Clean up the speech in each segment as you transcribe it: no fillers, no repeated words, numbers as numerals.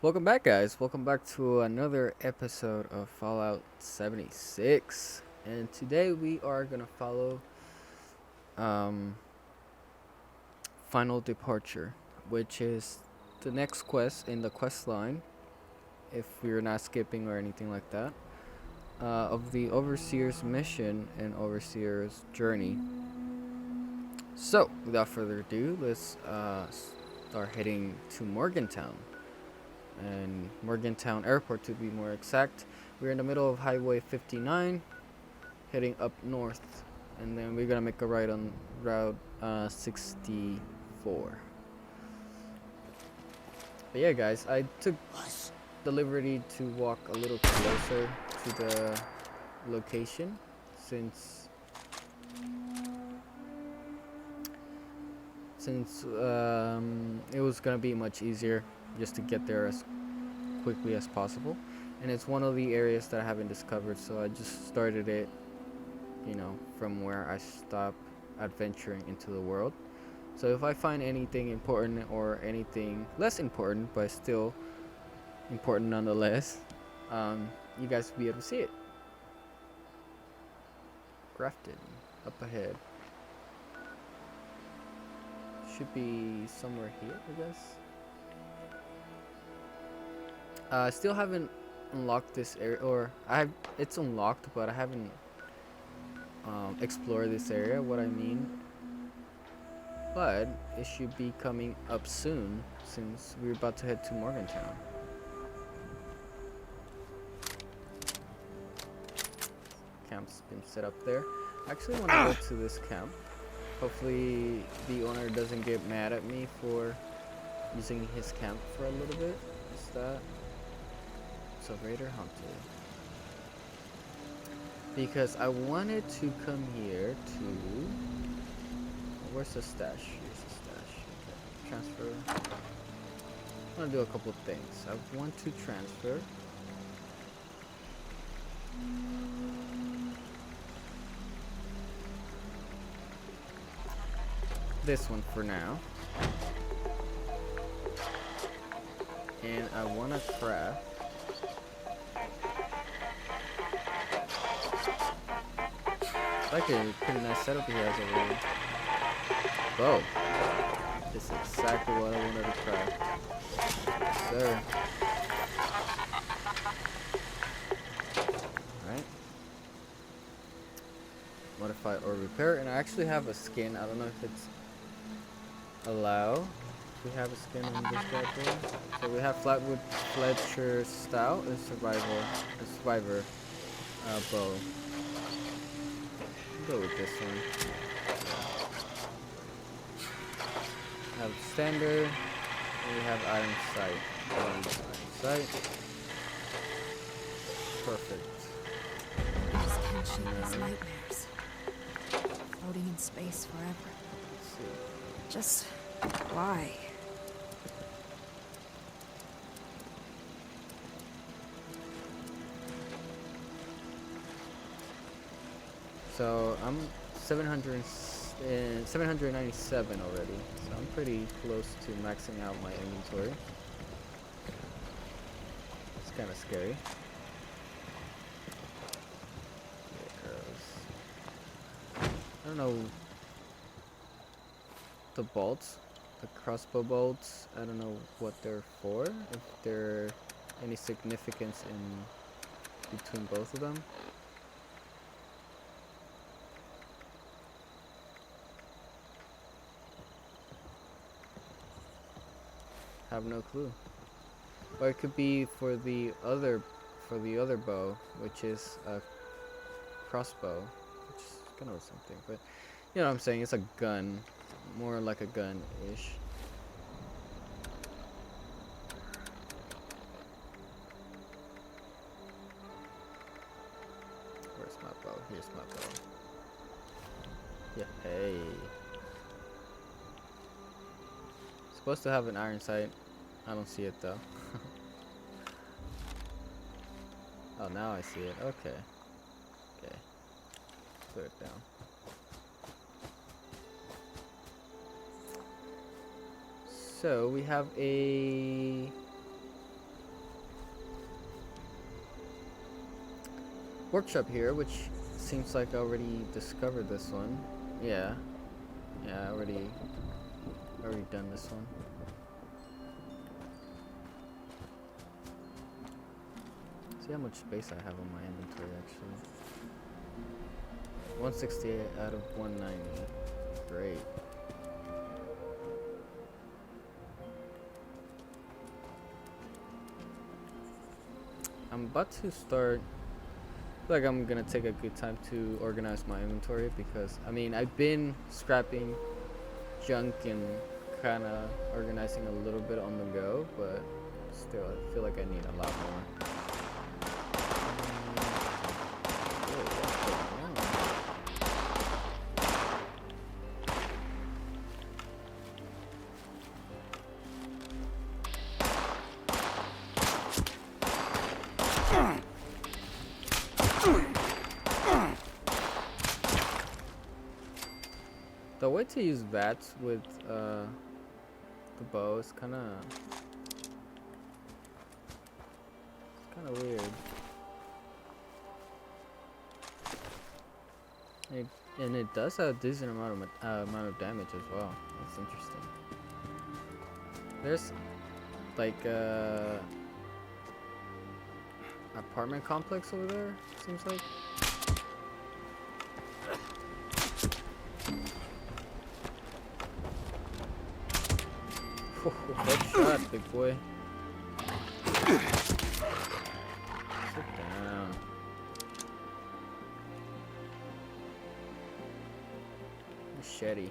Welcome back, guys. Welcome back to another episode of Fallout 76. And today we are going to follow um, Final Departure, which is the next quest in the quest line, if we're not skipping or anything like that, of the Overseer's mission and Overseer's journey. So, without further ado, let's start heading to Morgantown. And Morgantown Airport to be more exact. We're in the middle of Highway 59, heading up north, and then we're gonna make a right on Route 64. But yeah, guys, I took the liberty to walk a little closer to the location since it was gonna be much easier just to get there as quickly as possible, and it's one of the areas that I haven't discovered, so I just started it, from where I stopped adventuring into the world. So if I find anything important or anything less important but still important nonetheless, you guys will be able to see it. Grafton up ahead should be somewhere here, I guess. I still haven't unlocked this area, or it's unlocked, but I haven't explored this area. What I mean, but it should be coming up soon since we're about to head to Morgantown. Camp's been set up there. I actually want to go to this camp. Hopefully the owner doesn't get mad at me for using his camp for a little bit. Is that? So Raider Hunter. Because I wanted to come here to... Where's the stash? Here's the stash. Okay. Transfer. I want to do a couple things. I want to transfer this one for now. And I want to craft like a pretty nice setup he has over here. Whoa. This is exactly what I wanted to craft. Yes, sir. Alright. Modify or repair. And I actually have a skin. I don't know if it's allowed. We have a skin on this guy there. So we have Flatwood Fletcher Stout and Survivor bow. Go with this one. We have standard, and we have iron sight. Iron sight. Perfect. I just can't shake these nightmares. Floating in space forever. Let's see. Just why? So I'm 797 already. So I'm pretty close to maxing out my inventory. It's kind of scary. I don't know the bolts, the crossbow bolts. I don't know what they're for. If there any significance in between both of them. Have no clue. Or it could be for the other bow, which is a crossbow, which is kind of something. But you know what I'm saying? It's a gun, more like a gun-ish. Where's my bow? Here's my bow. Yeah, hey. Supposed to have an iron sight. I don't see it though. Oh, now I see it. Okay. Okay. Put it down. So we have a workshop here, which seems like I already discovered this one. Yeah. Yeah, I already done this one. See how much space I have on my inventory actually. 168 out of 190. Great. I'm about to start. I feel like I'm gonna take a good time to organize my inventory because I mean I've been scrapping junk and kind of organizing a little bit on the go, but still I feel like I need a lot more. The way to use VATS with the bow is kind of weird. And it does a decent amount of damage as well. That's interesting. There's like a apartment complex over there. Seems like. Good shot, big boy. Sit down. Machete.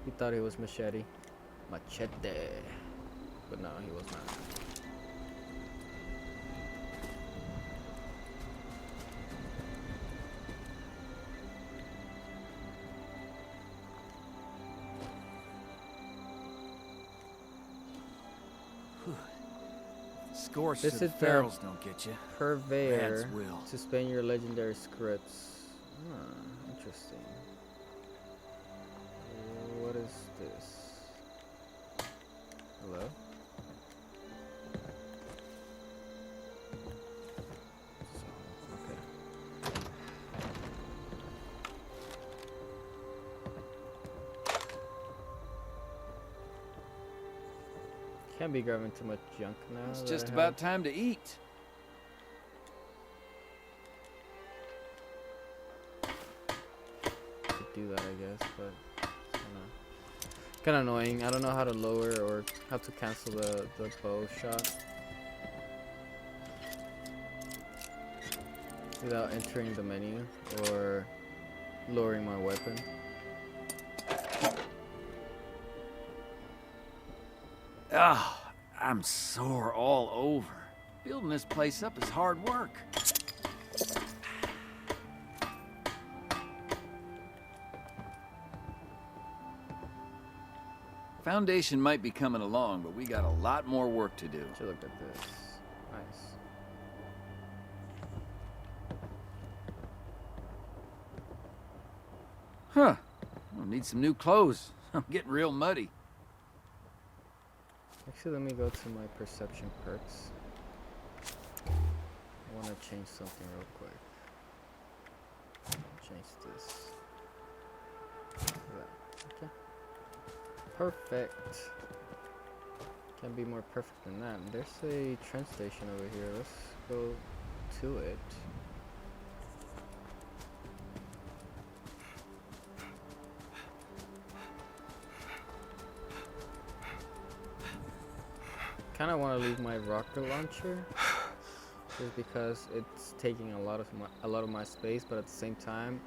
He thought he was machete. Machete. But no, he was not. Scorched This to is the the ferals don't get you. Purveyor Rats will. to spend your legendary scripts. Interesting. What is this? Hello? Okay. Can't be grabbing too much junk now. It's that just I about have. time to eat. Could do that, I guess, but it's kind of annoying. I don't know how to lower or how to cancel the bow shot without entering the menu or lowering my weapon. Ah, I'm sore all over. Building this place up is hard work. Foundation might be coming along, but we got a lot more work to do. Should look at this. Nice. Huh. I'll need some new clothes. I'm getting real muddy. Actually, let me go to my perception perks. I want to change something real quick. Change this. Yeah. Okay. Perfect. Can't be more perfect than that. There's a train station over here. Let's go to it. Kind of want to leave my rocket launcher just because it's taking a lot of my space, but at the same time,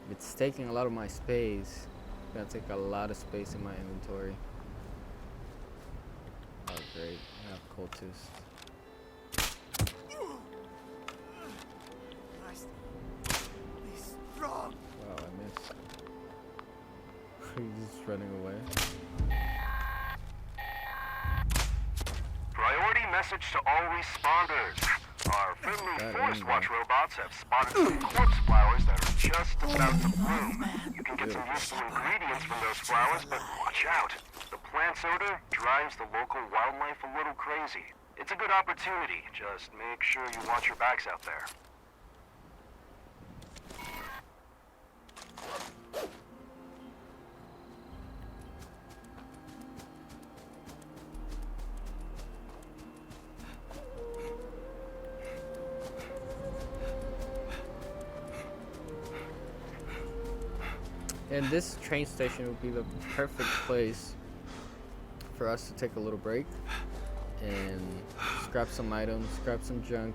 if it's taking a lot of my space, it's gonna take a lot of space in my inventory. Oh great, I have cultists. Wow, I missed. He's just running away. Priority message to all responders. Our friendly Forest Watch robots have spotted some corpse flowers that are just about to bloom. You can get some useful ingredients from those flowers, but watch out. The plant's odor drives the local wildlife a little crazy. It's a good opportunity. Just make sure you watch your backs out there. And this train station would be the perfect place for us to take a little break and scrap some items, scrap some junk,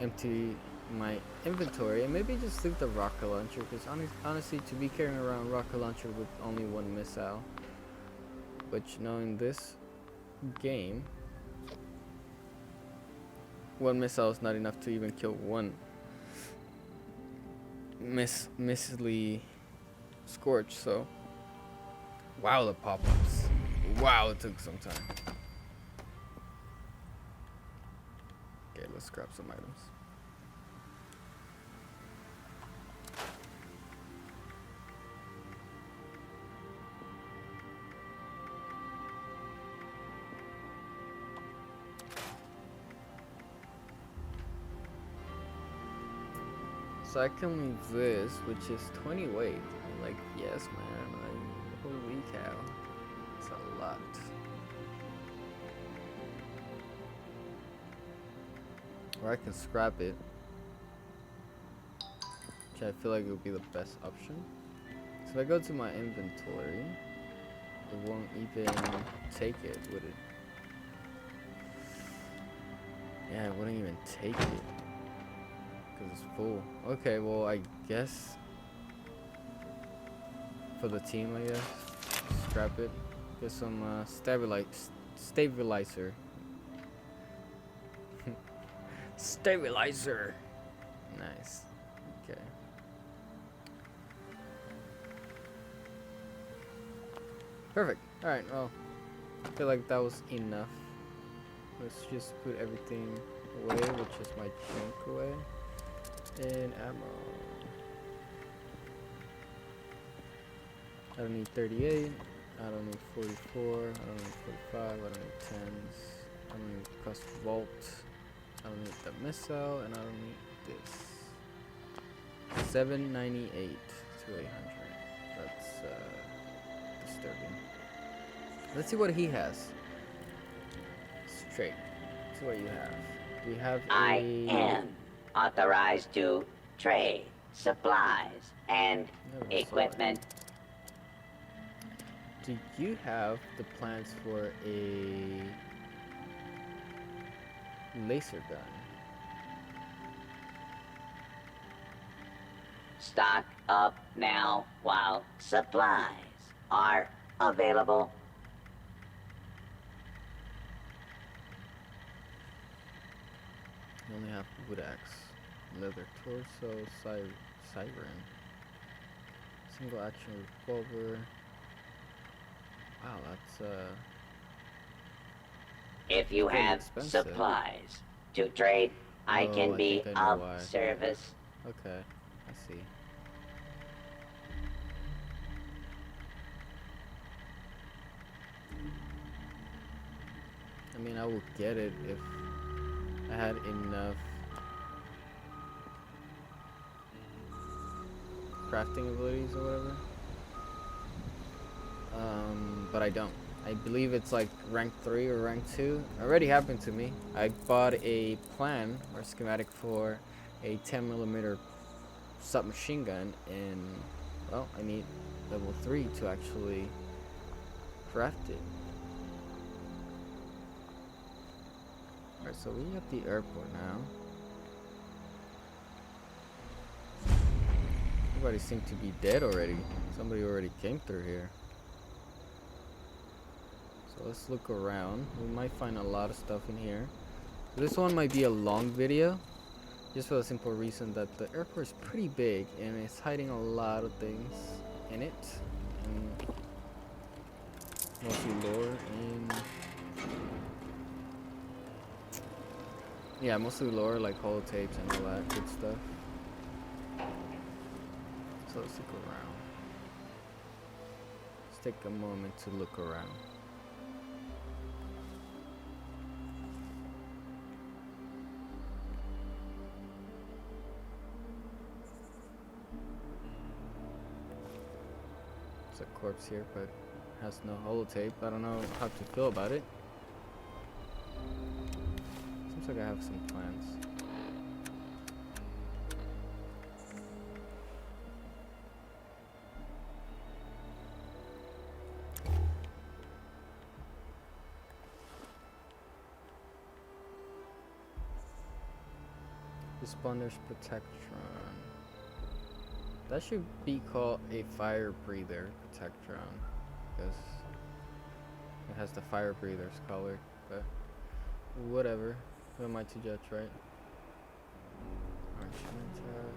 empty my inventory, and maybe just leave the rocket launcher, because honestly, to be carrying around rocket launcher with only one missile, which knowing this game, one missile is not enough to even kill one missily Scorch. So wow, the pop-ups, wow, it took some time. Okay, let's grab some items. So I can leave this, which is 20 weight. I'm like, yes, man. Like, holy cow, it's a lot. Or I can scrap it, which I feel like it would be the best option. So if I go to my inventory, it won't even take it, would it? Yeah, it wouldn't even take it. Because it's full. Okay, well, I guess for the team, I guess, scrap it. Get some stabilizer. Stabilizer. Nice. Okay. Perfect. All right. Well, I feel like that was enough. Let's just put everything away, which is my junk away. And ammo. I don't need 38. I don't need 44. I don't need 45. I don't need 10s. I don't need cluster vault. I don't need the missile, and I don't need this. 798 to 800. That's disturbing. Let's see what he has. Straight. Let's see what you have. Do you have I am authorized to trade supplies and equipment. Do you have the plans for a laser gun? Stock up now while supplies are available. You only have wood axe, leather torso, siren, single action revolver. Wow, that's If you pretty have expensive. supplies to trade, I Oh, can I be think I know of why. service. Okay, I see. I mean, I would get it if I had enough crafting abilities or whatever. But I don't. I believe it's like rank 3 or rank 2. Already happened to me. I bought a plan or schematic for a 10mm submachine gun, and well, I need level 3 to actually craft it. Alright, so we're at the airport now. Everybody seemed to be dead already. Somebody already came through here. So let's look around. We might find a lot of stuff in here. This one might be a long video, just for the simple reason that the airport is pretty big and it's hiding a lot of things in it. And mostly lore and yeah, mostly lore, like holotapes and all that good stuff. So let's look around. Let's take a moment to look around. There's a corpse here, but has no holotape. I don't know how to feel about it. Seems like I have some plans. Responders Protectron. That should be called a fire breather Protectron, because it has the fire breather's color, but whatever. Who am I to judge, right? Archmenta.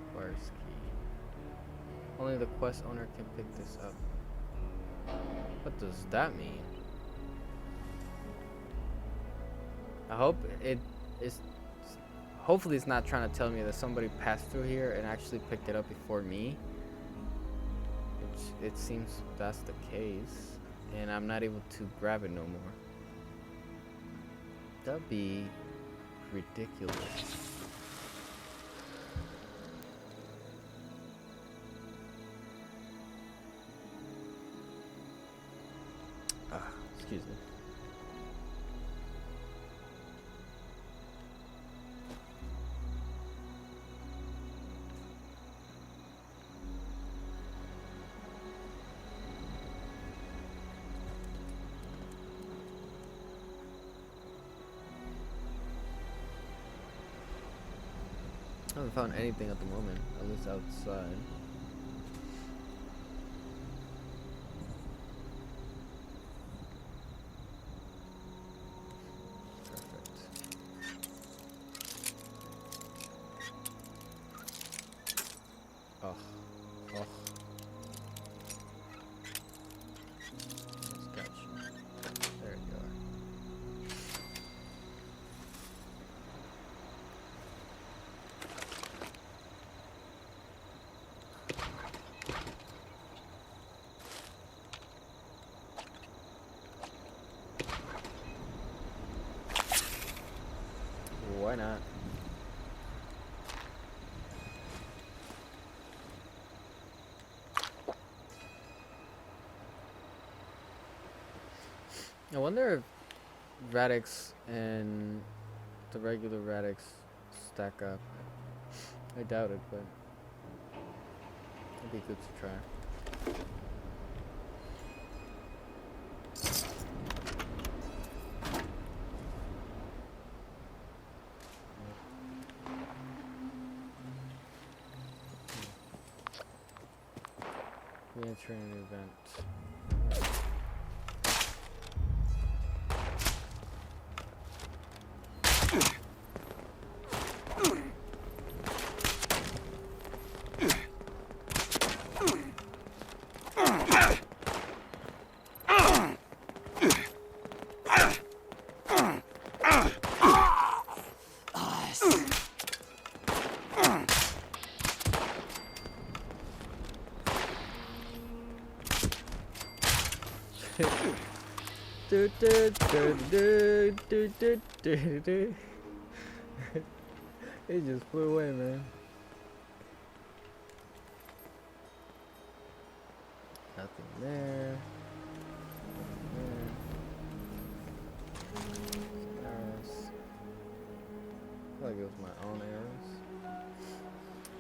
Requires key. Only the quest owner can pick this up. What does that mean? I hope it is. Hopefully, it's not trying to tell me that somebody passed through here and actually picked it up before me. Which it seems that's the case, and I'm not able to grab it no more. That'd be ridiculous. Excuse me. I haven't found anything at the moment, at least outside. Oh. Let's catch you. There you are. Why not? I wonder if Radix and the regular Radix stack up. I doubt it, but it'd be good to try. Re-entering an event. It just flew away, man. Nothing there. Nothing there. Arrows. I feel like it was my own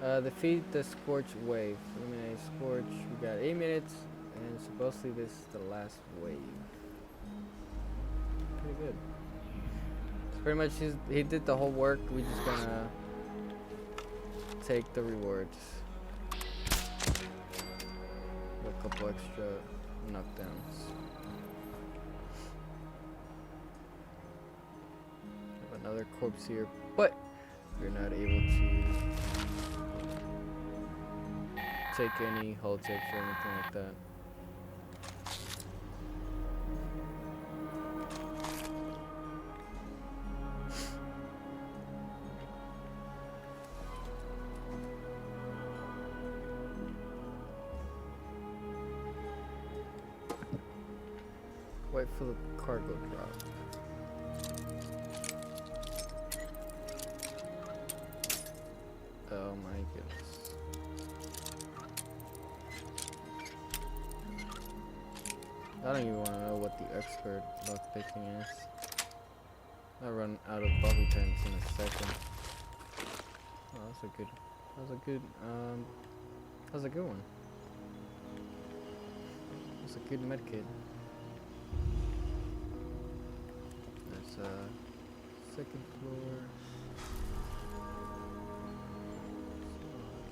arrows. Defeat the Scorch Wave. Eliminate Scorch. We got 8 minutes, and supposedly this is the last wave. Pretty good. So pretty much he did the whole work. We just gonna take the rewards. A couple extra knockdowns. Have another corpse here, but we're not able to take any hull tips or anything like that. Wait for the cargo drop. Oh my goodness. I don't even want to know what the expert lockpicking is. I'll run out of bobby pins in a second. Oh, that's a good one. It's a good medkit. There's a second floor.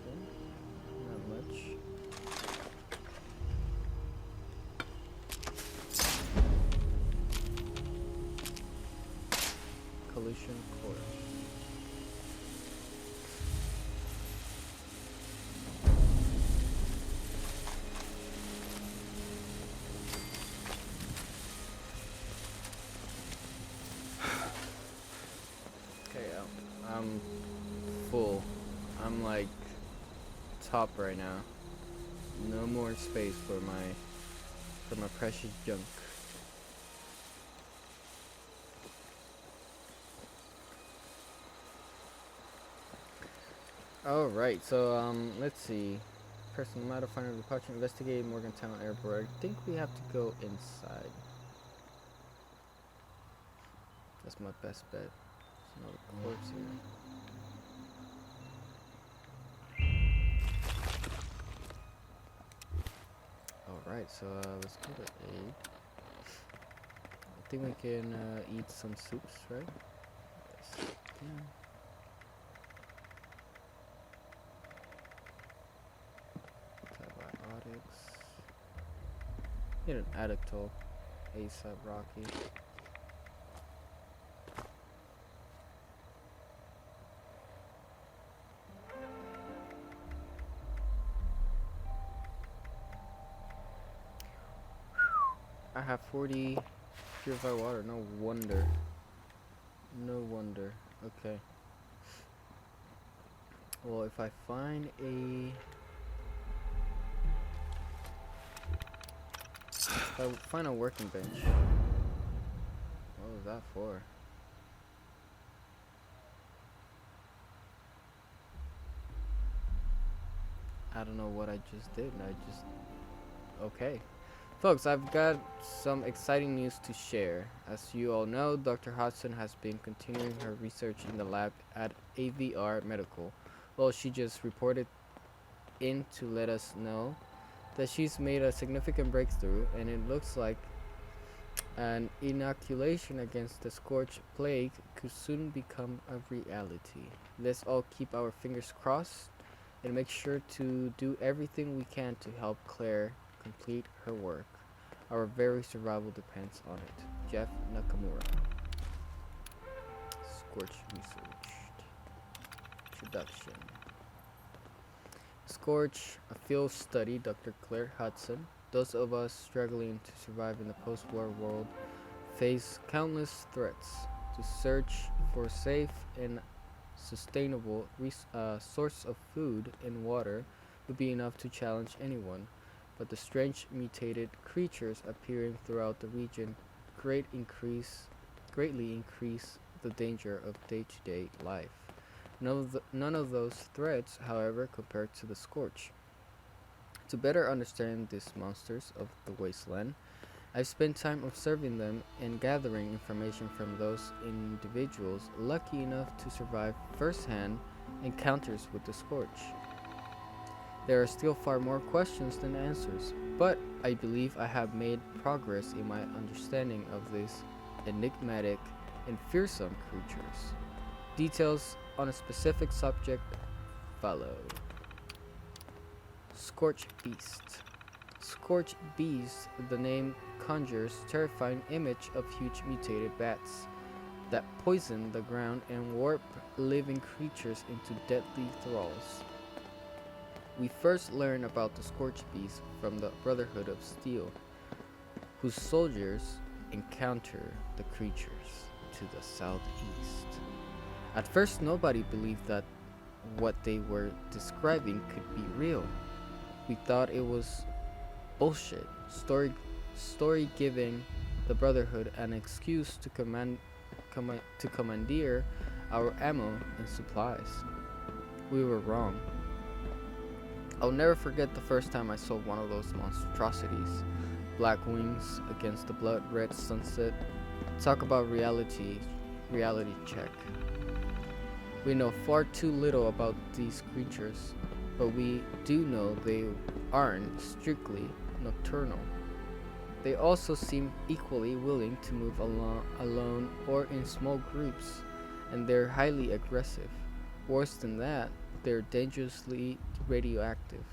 Okay. Not much. Collision course. Okay, I'm full. I'm like top right now. No more space for my precious junk. Alright, so let's see. Personal matter, final departure, investigate Morgantown Airport. I think we have to go inside. That's my best bet. There's another corpse here. Alright, so let's go to A. I think we can eat some soups, right? Yes. Yeah. Antibiotics. Need an Adactol. ASAP Rocky. I have 40 purified water. No wonder. No wonder. Okay. Well, if I find a... If I find a working bench. What was that for? I don't know what I just did. Okay. Folks, I've got some exciting news to share. As you all know, Dr. Hodgson has been continuing her research in the lab at AVR Medical. Well, she just reported in to let us know that she's made a significant breakthrough, and it looks like an inoculation against the scourge plague could soon become a reality. Let's all keep our fingers crossed and make sure to do everything we can to help Claire complete her work. Our very survival depends on it. Jeff Nakamura. Scorch researched. Introduction. Scorch, a field study, Dr. Claire Hodgson. Those of us struggling to survive in the post-war world face countless threats. To search for safe and sustainable source of food and water would be enough to challenge anyone, but the strange mutated creatures appearing throughout the region greatly increase the danger of day-to-day life. None of those threats, however, compared to the Scorch. To better understand these monsters of the wasteland, I've spent time observing them and gathering information from those individuals lucky enough to survive first-hand encounters with the Scorch. There are still far more questions than answers, but I believe I have made progress in my understanding of these enigmatic and fearsome creatures. Details on a specific subject follow. Scorch Beast. Scorch Beast, the name conjures terrifying image of huge mutated bats that poison the ground and warp living creatures into deadly thralls. We first learn about the Scorch Beast from the Brotherhood of Steel, whose soldiers encounter the creatures to the southeast. At first, nobody believed that what they were describing could be real. We thought it was bullshit, story giving the Brotherhood an excuse to commandeer our ammo and supplies. We were wrong. I'll never forget the first time I saw one of those monstrosities. Black wings against the blood red sunset. Talk about reality check. We know far too little about these creatures, but we do know they aren't strictly nocturnal. They also seem equally willing to move alone or in small groups, and they're highly aggressive. Worse than that, they're dangerously radioactive,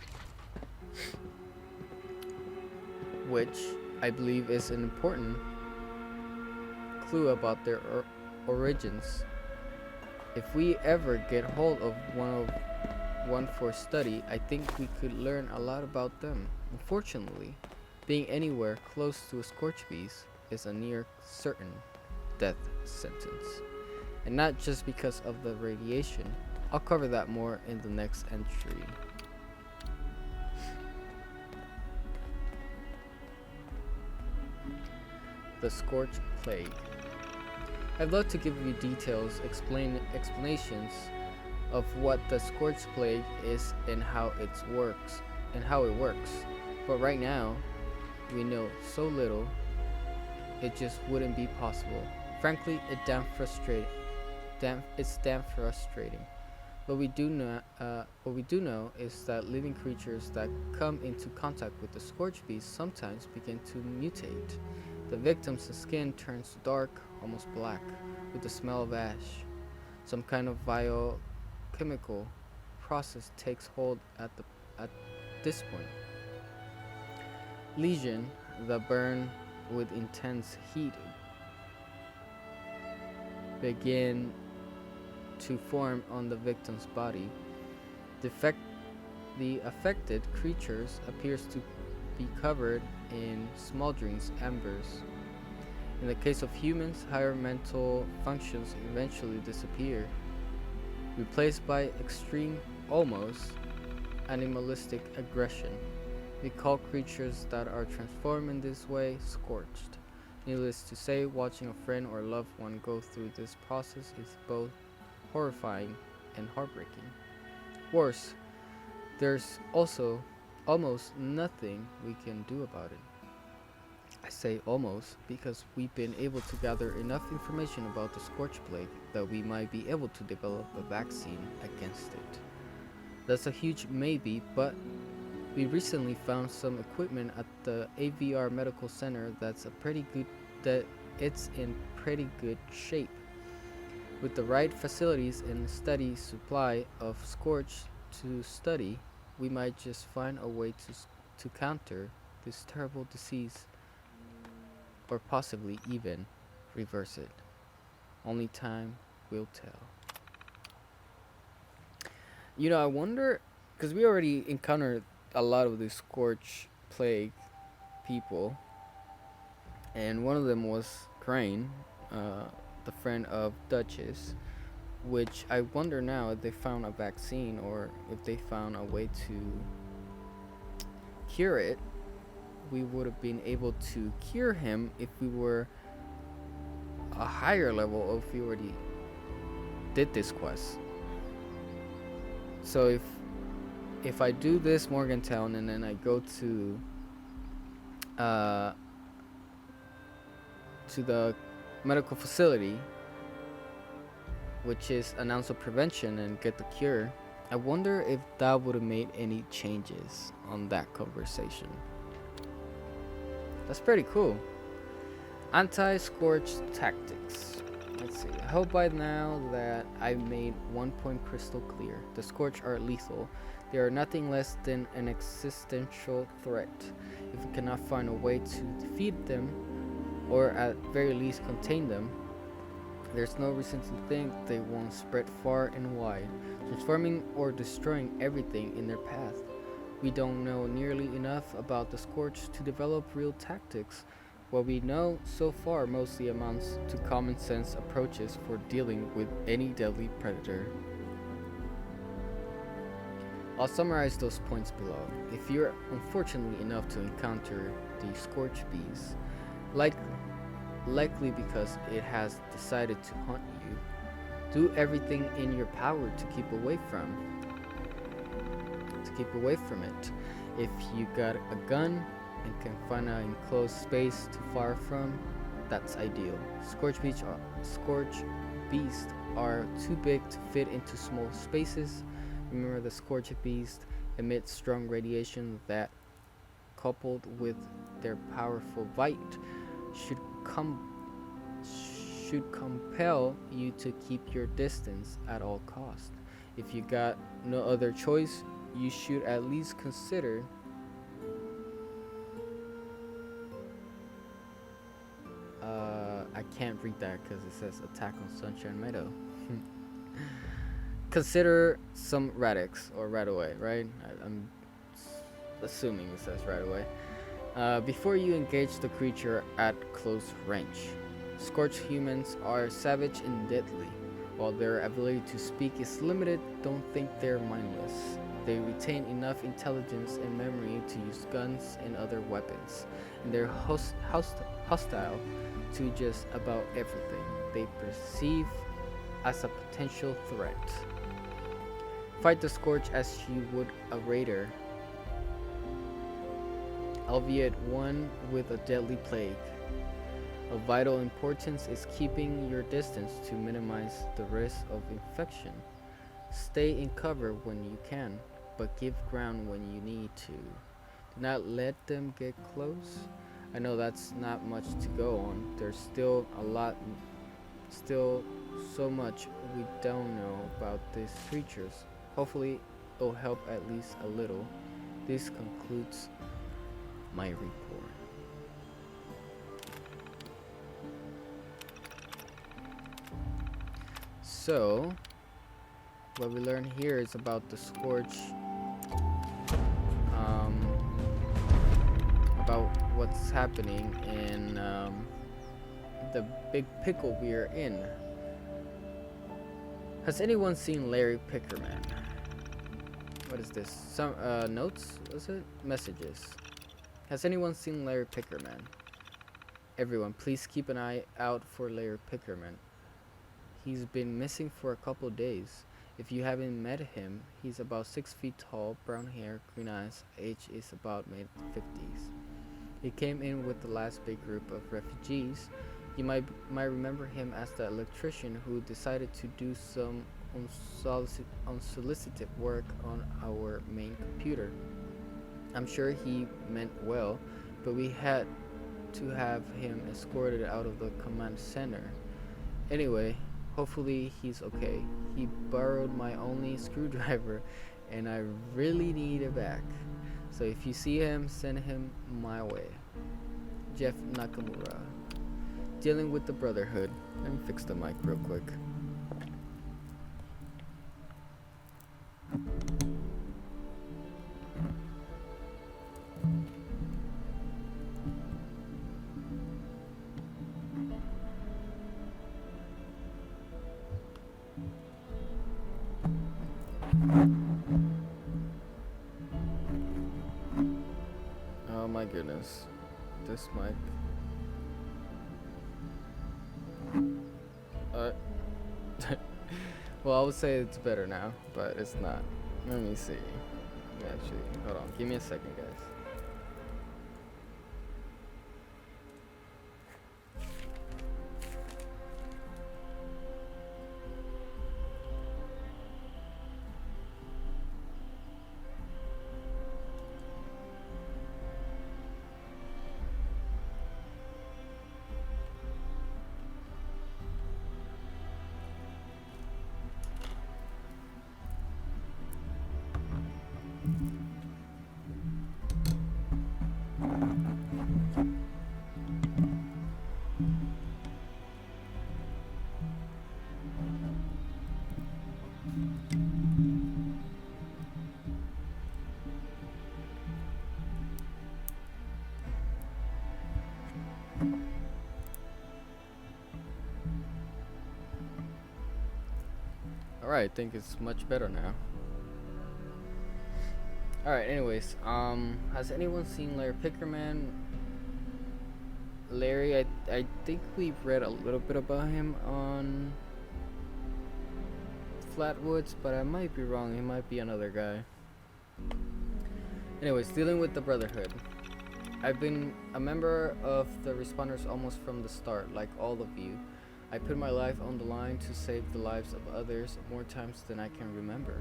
which I believe is an important clue about their origins. If we ever get hold of one for study, I think we could learn a lot about them. Unfortunately, being anywhere close to a scorch beast is a near certain death sentence. And not just because of the radiation. I'll cover that more in the next entry. The Scorch Plague. I'd love to give you details, explanations of what the Scorch Plague is and how it works. But right now, we know so little, it just wouldn't be possible. Frankly, it's damn frustrating. What we do know is that living creatures that come into contact with the scorch beast sometimes begin to mutate. The victim's skin turns dark, almost black, with the smell of ash. Some kind of biochemical process takes hold at this point. Lesion, the burn with intense heat, begin to form on the victim's body. The affected creatures appears to be covered in smoldering embers. In the case of humans, higher mental functions eventually disappear, replaced by extreme, almost animalistic aggression. We call creatures that are transformed in this way scorched. Needless to say, watching a friend or loved one go through this process is both horrifying and heartbreaking. Worse, there's also almost nothing we can do about it. I say almost because we've been able to gather enough information about the Scorch Plague that we might be able to develop a vaccine against it. That's a huge maybe, but we recently found some equipment at the AVR Medical Center it's in pretty good shape. With the right facilities and a steady supply of Scorch to study, we might just find a way to counter this terrible disease, or possibly even reverse it. Only time will tell. You know, I wonder, because we already encountered a lot of the Scorch Plague people, and one of them was Crane, the friend of Duchess, which I wonder now if they found a vaccine or if they found a way to cure it. We would have been able to cure him if we were a higher level, or if we already did this quest. So if I do this Morgantown and then I go to the medical facility, which is an ounce of prevention, and get the cure, I wonder if that would have made any changes on that conversation. That's pretty cool. Anti-scorch tactics. Let's see. I hope by now that I've made one point crystal clear. The Scorch are lethal. They are nothing less than an existential threat. If we cannot find a way to defeat them, or at very least contain them, there's no reason to think they won't spread far and wide, transforming or destroying everything in their path. We don't know nearly enough about the Scorch to develop real tactics. What we know so far mostly amounts to common sense approaches for dealing with any deadly predator. I'll summarize those points below. If you're unfortunate enough to encounter the Scorch Beast, likely because it has decided to hunt you, do everything in your power to keep away from it. If you got a gun and can find an enclosed space to fire from, that's ideal. Scorch beasts are too big to fit into small spaces. Remember, the Scorch beast emits strong radiation that coupled with their powerful bite, should compel you to keep your distance at all costs. If you got no other choice, you should at least consider I can't read that because it says attack on Sunshine Meadow. Consider some radix or right away, right? I'm assuming it says right away. Before you engage the creature at close range. Scorched humans are savage and deadly. While their ability to speak is limited, don't think they're mindless. They retain enough intelligence and memory to use guns and other weapons, and they're hostile to just about everything they perceive as a potential threat. Fight the Scorch as you would a raider, albeit one with a deadly plague. Of vital importance is keeping your distance to minimize the risk of infection. Stay in cover when you can, but give ground when you need to. Do not let them get close. I know that's not much to go on. There's still so much we don't know about these creatures. Hopefully it'll help at least a little. This concludes my report. So, what we learn here is about the Scorch, about what's happening in the big pickle we are in. Has anyone seen Larry Pickerman? What is this? Some notes? Was it? Messages. Has anyone seen Larry Pickerman? Everyone, please keep an eye out for Larry Pickerman. He's been missing for a couple days. If you haven't met him, he's about 6 feet tall, brown hair, green eyes, age is about mid-50s. He came in with the last big group of refugees. You might remember him as the electrician who decided to do some unsolicited work on our main computer. I'm sure he meant well, but we had to have him escorted out of the command center. Anyway, hopefully he's okay. He borrowed my only screwdriver and I really need it back. So if you see him, send him my way. Jeff Nakamura. Dealing with the Brotherhood. Let me fix the mic real quick. Oh my goodness. This mic. Well, I would say it's better now, but it's not. Let me see. Actually, hold on. Give me a second, guys. Alright, I think it's much better now. Alright, anyways, has anyone seen Larry Pickerman? Larry, I think we've read a little bit about him on Flatwoods, but I might be wrong. He might be another guy. Anyways, dealing with the Brotherhood. I've been a member of the Responders almost from the start, like all of you. I put my life on the line to save the lives of others more times than I can remember.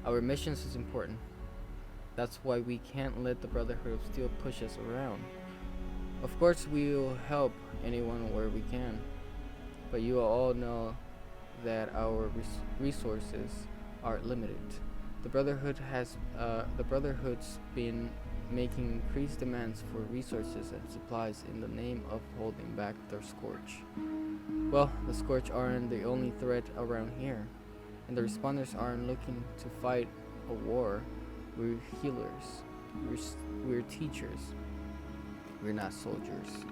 Our missions is important. That's why we can't let the Brotherhood of Steel push us around. Of course, we'll help anyone where we can, but you all know that our resources are limited. The Brotherhood's been making increased demands for resources and supplies in the name of holding back their Scourge. Well, the Scourge aren't the only threat around here, and the responders aren't looking to fight a war. We're healers. We're teachers. We're not soldiers.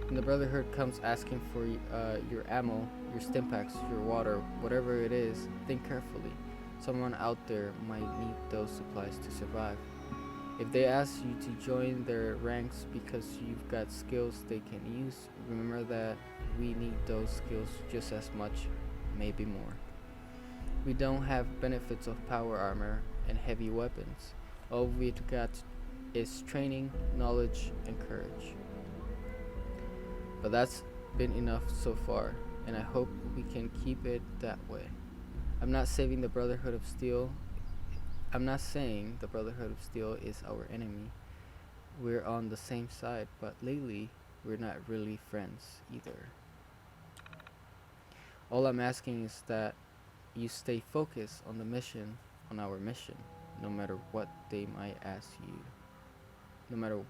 When the Brotherhood comes asking for your ammo, your stimpaks, your water, whatever it is, think carefully. Someone out there might need those supplies to survive. If they ask you to join their ranks because you've got skills they can use, remember that we need those skills just as much, maybe more. We don't have benefits of power armor and heavy weapons. All we've got is training, knowledge, and courage. But that's been enough so far, and I hope we can keep it that way. I'm not saying the Brotherhood of Steel is our enemy. We're on the same side, but lately we're not really friends either. All I'm asking is that you stay focused on the mission, on our mission, no matter what they might ask you. No matter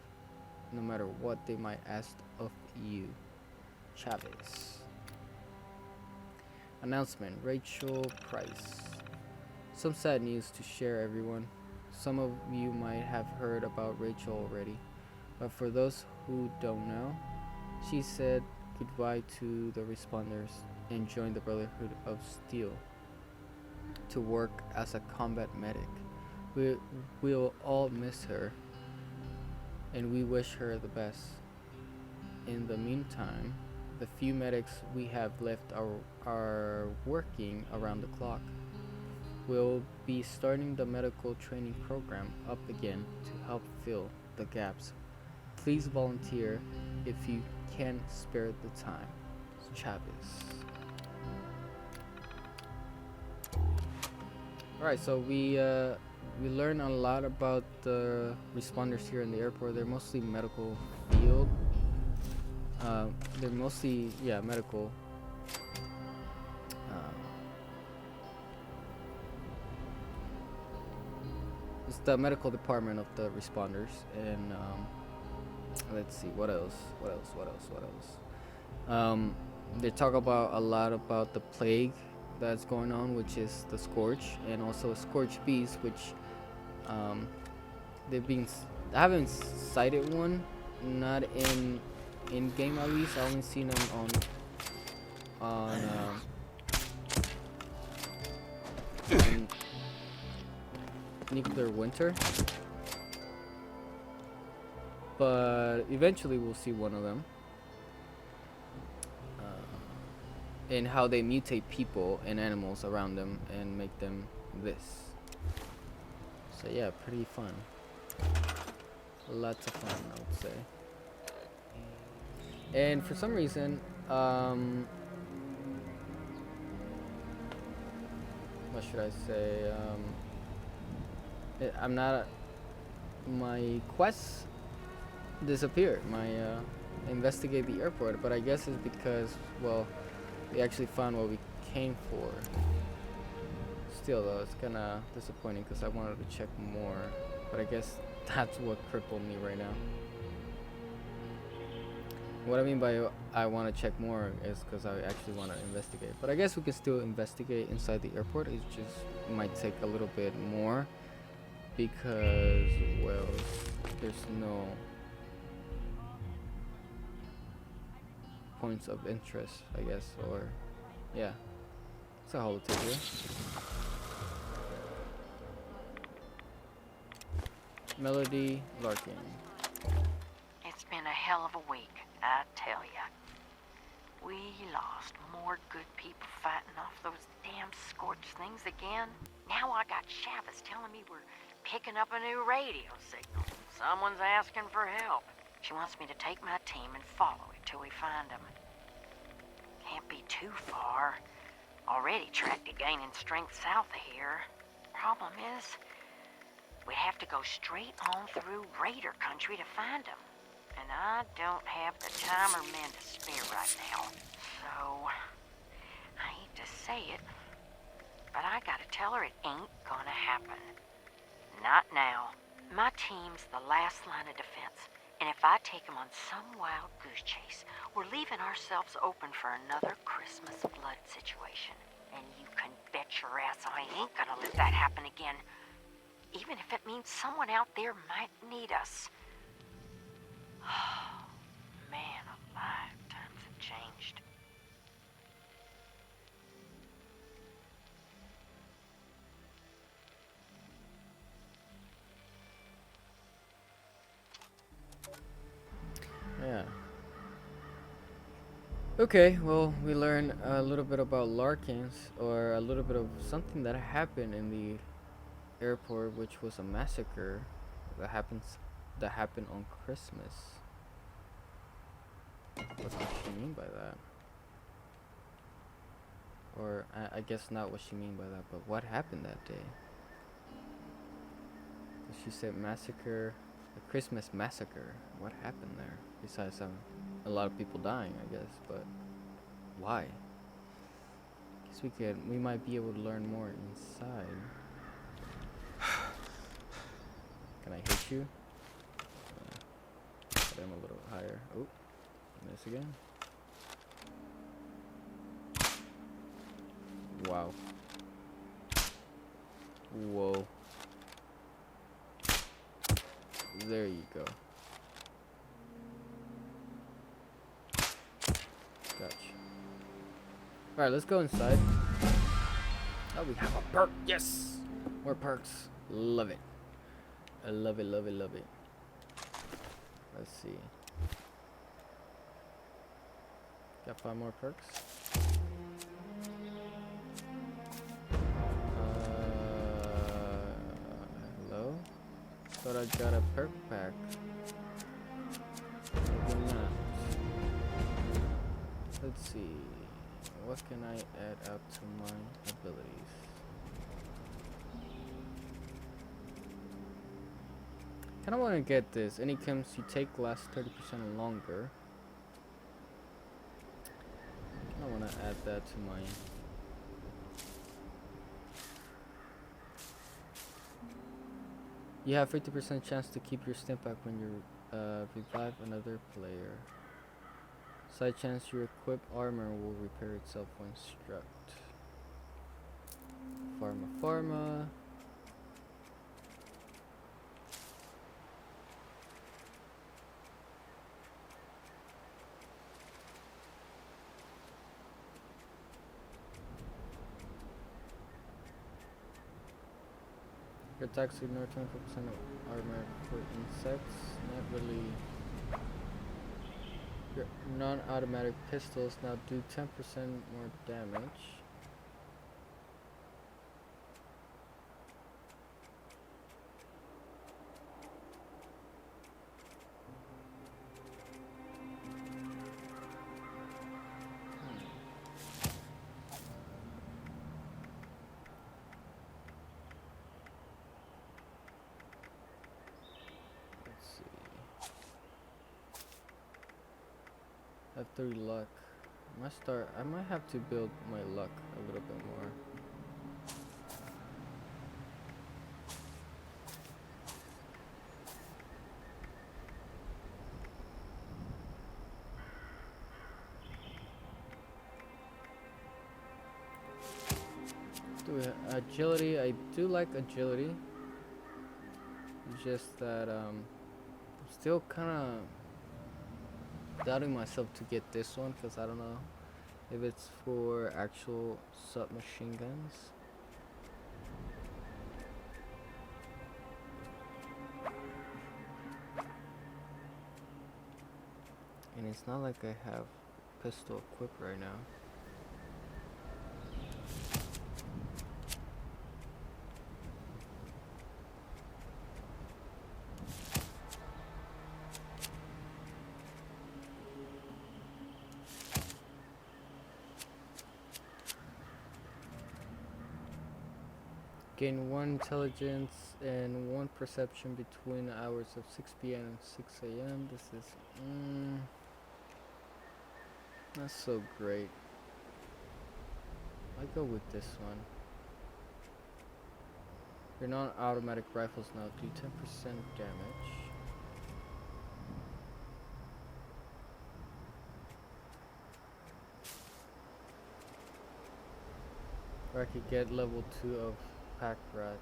what they might ask of you. Chavez. Announcement: Rachel Price. Some sad news to share, everyone. Some of you might have heard about Rachel already, but for those who don't know, she said goodbye to the responders and joined the Brotherhood of Steel to work as a combat medic. We'll all miss her, and we wish her the best. In the meantime, the few medics we have left are working around the clock. We'll be starting the medical training program up again to help fill the gaps. Please volunteer if you can spare the time. Chavez. Alright, so we learn a lot about the responders here in the airport. They're mostly medical field. They're mostly, medical. It's the medical department of the responders, and let's see, what else? They talk about a lot about the plague that's going on, which is the Scourge, and also a Scourge Beast, which I haven't cited one, not in game at least. I only seen them on Nuclear Winter, but eventually we'll see one of them, and how they mutate people and animals around them and make them this. So yeah, pretty fun. Lots of fun, I would say. And for some reason, what should I say? My quest disappeared. My investigate the airport, but I guess it's because, well, we actually found what we came for. Still though, it's kind of disappointing because I wanted to check more, but I guess that's what crippled me right now. What I mean by I want to check more is because I actually want to investigate. But I guess we can still investigate inside the airport. It just might take a little bit more because, well, there's no points of interest, I guess, or yeah. It's a holotape here. Melody Larkin. It's been a hell of a week, I tell ya. We lost more good people fighting off those damn scorched things again. Now I got Chavez telling me we're picking up a new radio signal. Someone's asking for help. She wants me to take my team and follow it till we find them. Can't be too far. Already tracked it gaining strength south of here. Problem is, We'd have to go straight on through Raider country to find them. And I don't have the time or men to spare right now. So, I hate to say it, but I gotta tell her it ain't gonna happen. Not now. My team's the last line of defense, and if I take them on some wild goose chase, we're leaving ourselves open for another Christmas blood situation. And you can bet your ass I ain't gonna let that happen again. Even if it means someone out there might need us. Man alive, times have changed. Yeah. Okay, well, we learned a little bit about Larkins, or a little bit of something that happened in the airport, which was a massacre that happened on Christmas. What does she mean by that? Or I guess not what she mean by that, but what happened that day? She said massacre, a Christmas massacre. What happened there? Besides a lot of people dying, I guess, but why? Guess we might be able to learn more inside. Can I hit you? Put him a little higher. Oh, miss again. Wow. Whoa. There you go. Gotcha. Alright, let's go inside. Oh, we have a perk. Yes! More perks. Love it. I love it, love it, love it. Let's see. Got 5 more perks. Hello? Thought I got a perk pack. Maybe not. Let's see. What can I add up to my abilities? Kinda wanna get this. Any chems you take last 30% longer. I wanna add that to my. You have 50% chance to keep your stim pack when you revive another player. Side chance your equipped armor will repair itself when struck. Pharma. Your attacks ignore 24% of armor for insects. Not really. Your non-automatic pistols now do 10% more damage. I have 3 luck. I might have to build my luck a little bit more. Agility, I do like agility. It's just that I'm still kinda doubting myself to get this one, because I don't know if it's for actual submachine guns. And it's not like I have pistol equipped right now. Gain 1 intelligence and 1 perception between the hours of 6 p.m. and 6 a.m. This is not so great. I go with this one. Your non-automatic rifles now do 10% damage. Or I could get level 2 of Pack Rat.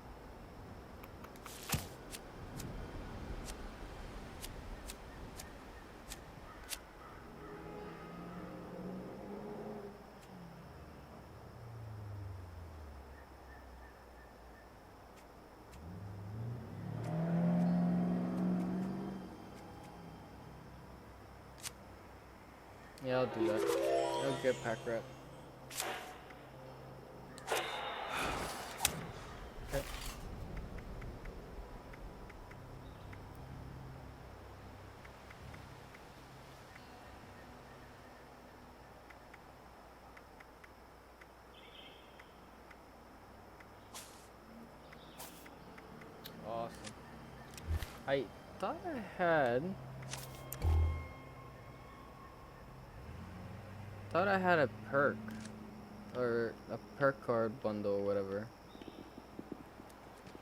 Yeah, I'll do that. I'll get Pack Rat. Okay. Awesome. I thought I had a perk or a perk card bundle or whatever.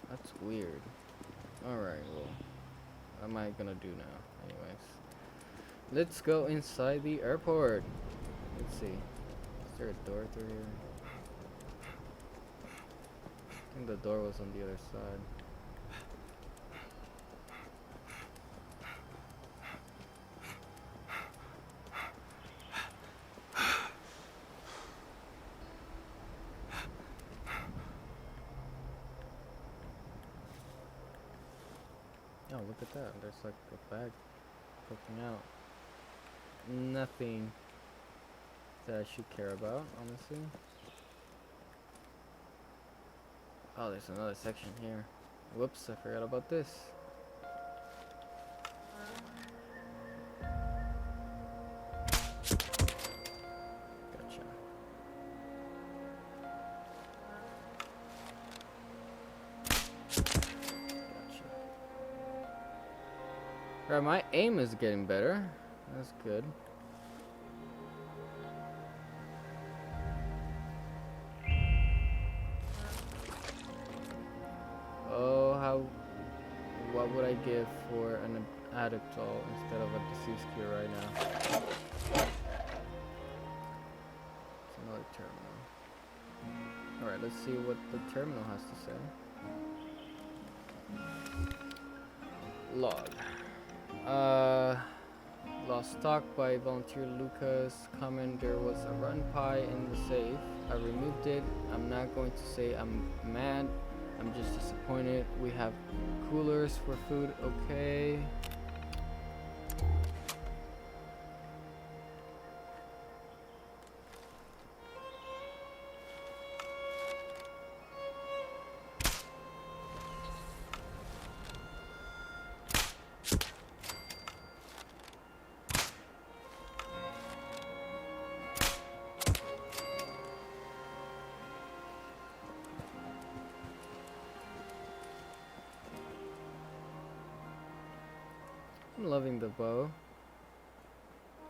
That's weird. Alright, well, what am I gonna do now? Anyways, let's go inside the airport. Let's see. Is there a door through here? I think the door was on the other side. Oh, look at that. There's like a bag poking out. Nothing that I should care about, honestly. Oh, there's another section here. Whoops, I forgot about this. Gotcha. Alright, my aim is getting better. That's good. Oh, what would I give for an Adaptol instead of a disease cure right now? It's another terminal. Alright, let's see what the terminal has to say. Log. Lost stock by volunteer Lucas. Comment, there was a rotten pie in the safe. I removed it. I'm not going to say I'm mad. I'm just disappointed. We have coolers for food, okay. I'm loving the bow.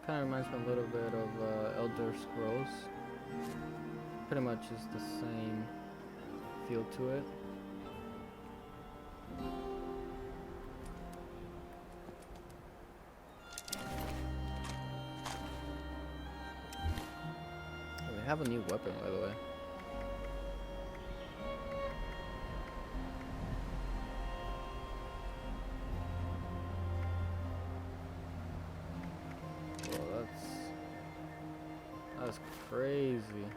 Kind of reminds me a little bit of Elder Scrolls. Pretty much is the same feel to it. Oh, we have a new weapon, by the way. That's crazy.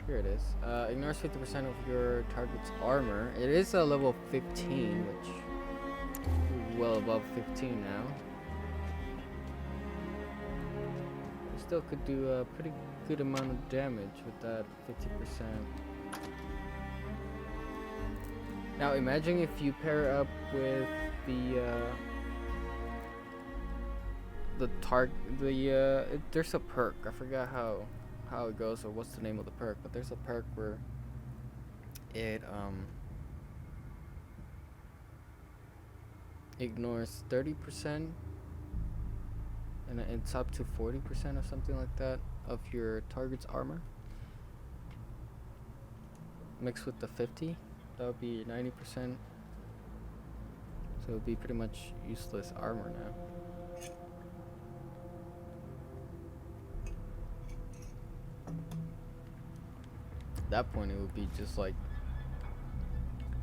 Here it is. Ignores 50% of your target's armor. It is a level 15, which is well above 15 now. We still could do a pretty good amount of damage with that 50%. Now imagine if you pair up with there's a perk. I forgot how it goes or what's the name of the perk, but there's a perk where it ignores 30% and it's up to 40% or something like that of your target's armor. Mixed with the 50, that would be 90%. So it would be pretty much useless armor now. At that point, it would be just like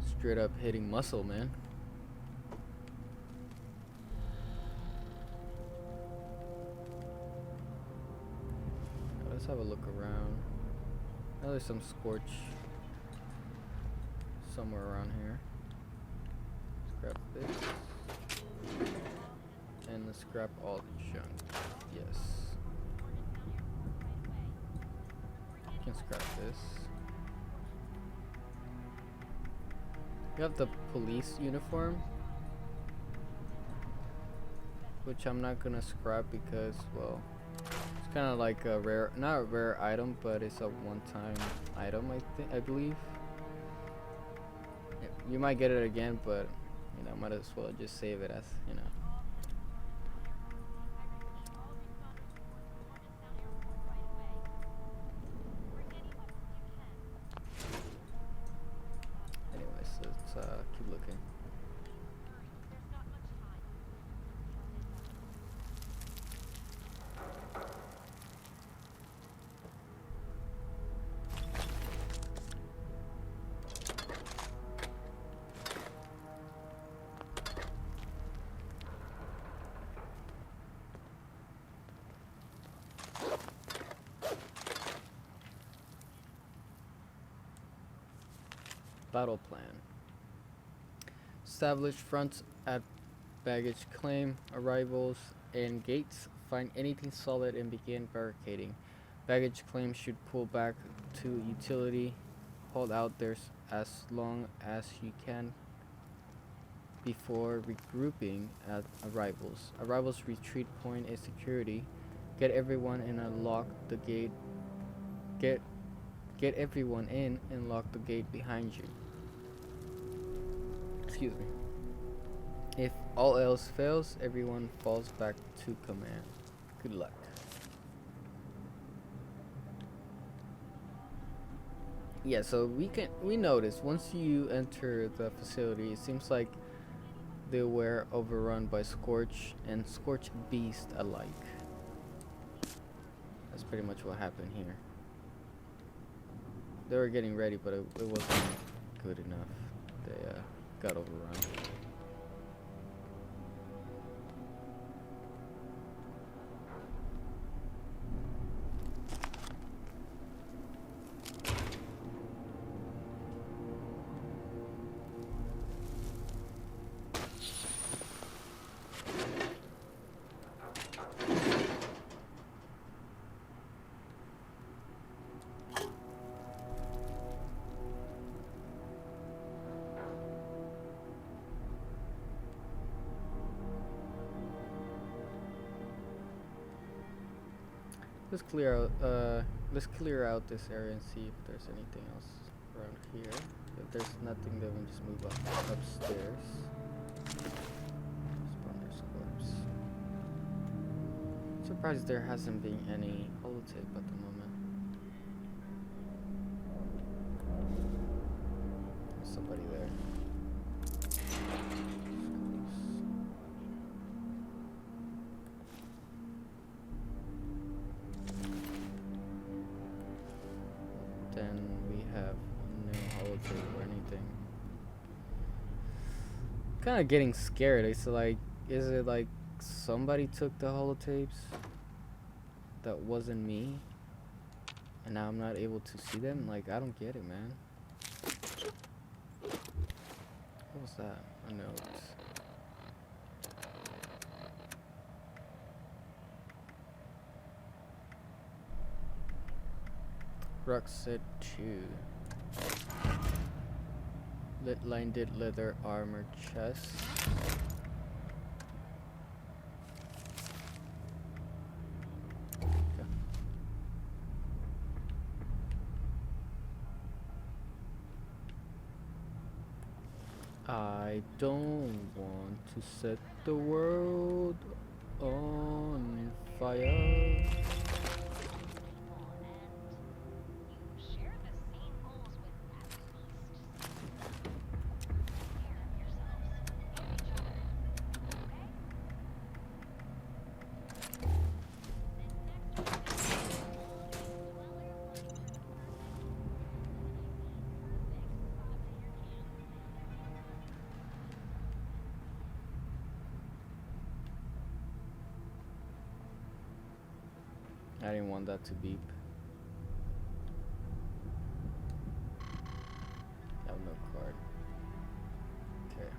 straight up hitting muscle, man. Let's have a look around. Now there's some scorch somewhere around here. Scrap this. And let's scrap all the junk. Yes. You can scrap this. You have the police uniform, which I'm not gonna scrap because, well, it's kind of like a rare, not a rare item, but it's a one-time item, I believe. You might get it again, but, you know, might as well just save it as, you know. Anyways, let's keep looking. Battle plan. Establish fronts at baggage claim, arrivals, and gates. Find anything solid and begin barricading. Baggage claim should pull back to utility. Hold out there as long as you can before regrouping at arrivals. Arrivals retreat point is security. Get everyone in and lock the gate. Get everyone in and lock the gate behind you. Excuse me. If all else fails, everyone falls back to command. Good luck. Yeah, so we notice once you enter the facility, it seems like they were overrun by Scorch and Scorch Beast alike. That's pretty much what happened here. They were getting ready, but it wasn't good enough. They got overrun. Let's clear out this area and see if there's anything else around here. If there's nothing, then we just move up upstairs. Spawner's corpse. Surprised there hasn't been any holotape at the moment. There's somebody there. Then we have no holotape or anything. Kind of getting scared. It's like, is it like somebody took the holotapes that wasn't me, and now I'm not able to see them? Like, I don't get it, man. What was that? A note. Rucksack 2. Lined leather armor chest. Okay. I don't want to set the world on fire. I didn't want that to beep. I have no card. Okay.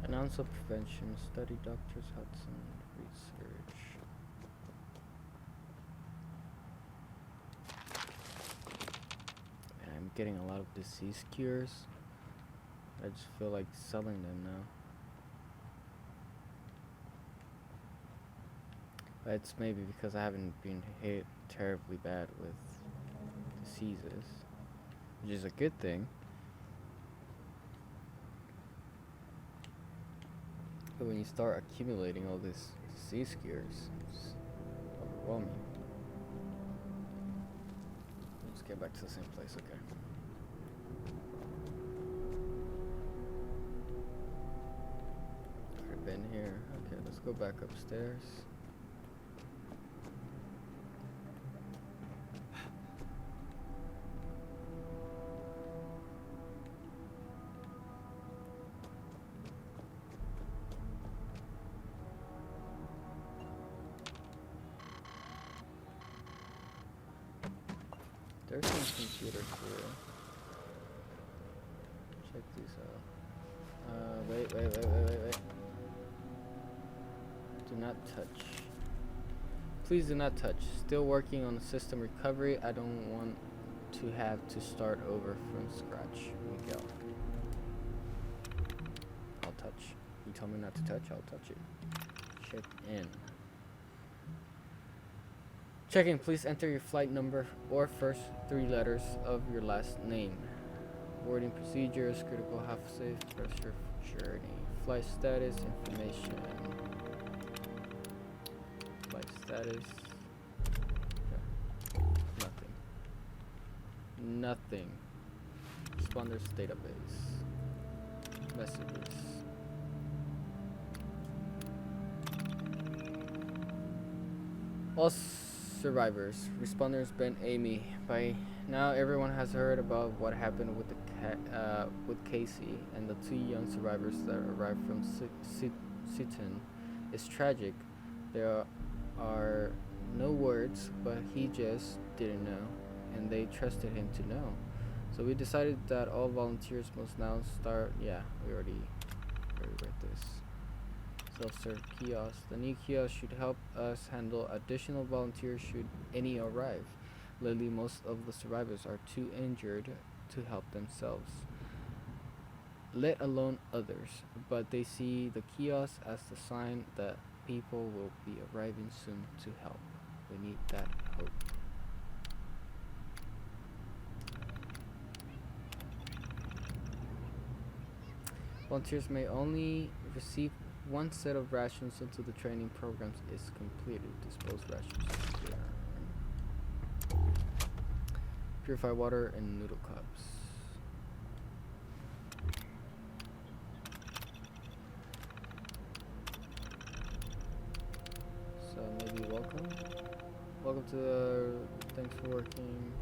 Announce of prevention, study Doctors Hudson, research. Man, I'm getting a lot of disease cures. I just feel like selling them now. But it's maybe because I haven't been hit terribly bad with diseases, which is a good thing. But when you start accumulating all these disease cures, it's overwhelming. Let's get back to the same place, okay? I've been here. Okay, let's go back upstairs. There's some computers here. Check these out. Wait. Do not touch. Please do not touch. Still working on the system recovery. I don't want to have to start over from scratch. Miguel. I'll touch. You tell me not to touch, I'll touch it. Check in. Check-in, please enter your flight number or first 3 letters of your last name. Boarding procedures, critical half safe, pressure journey, flight status, information. Flight status. Okay. Nothing. Responders database. Messages. All survivors, responders Ben, Amy. By now, everyone has heard about what happened with with Casey and the 2 young survivors that arrived from Seaton. It's tragic. There are no words, but he just didn't know, and they trusted him to know. So we decided that all volunteers must now start. Yeah, we already read this. Self-serve kiosk. The new kiosk should help us handle additional volunteers should any arrive. Lately, most of the survivors are too injured to help themselves, let alone others, but they see the kiosk as the sign that people will be arriving soon to help. We need that hope. Volunteers may only receive 1 set of rations until the training programs is completed. Dispose rations. Yeah. Purify water and noodle cups. So maybe welcome. Welcome to the. Thanks for working.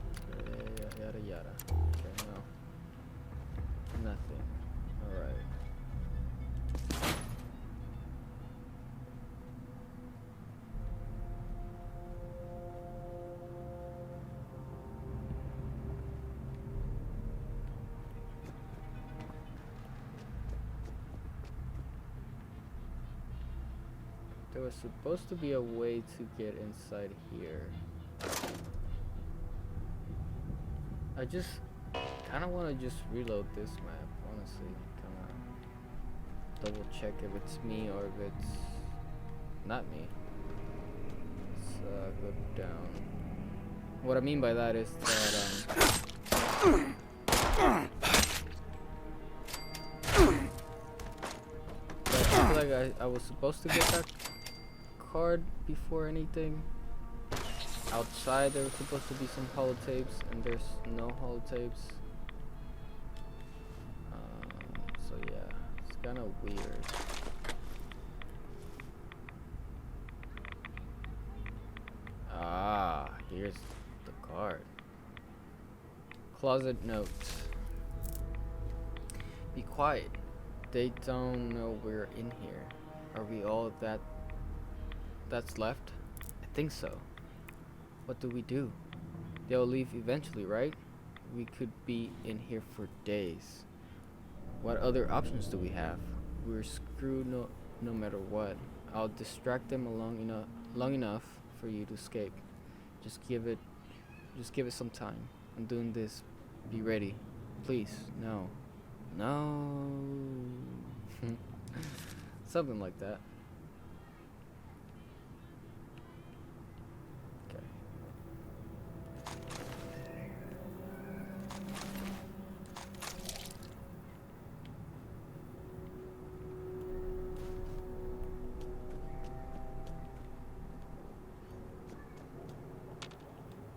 Yada yada yada. Okay, no. Nothing. Alright. There was supposed to be a way to get inside here. I just kind of want to just reload this map, honestly. Kind of double check if it's me or if it's not me. Let's go down. What I mean by that is that I feel like I was supposed to get that card before anything. Outside there was supposed to be some holotapes, and there's no holotapes. So yeah, it's kind of weird. Ah, here's the card. Closet notes. Be quiet. They don't know we're in here. Are we all that's left? I think so. What do we do? They'll leave eventually, right? We could be in here for days. What other options do we have? We're screwed no matter what. I'll distract them long enough for you to escape. Just give it some time. I'm doing this. Be ready. Please. No. Something like that. Okay.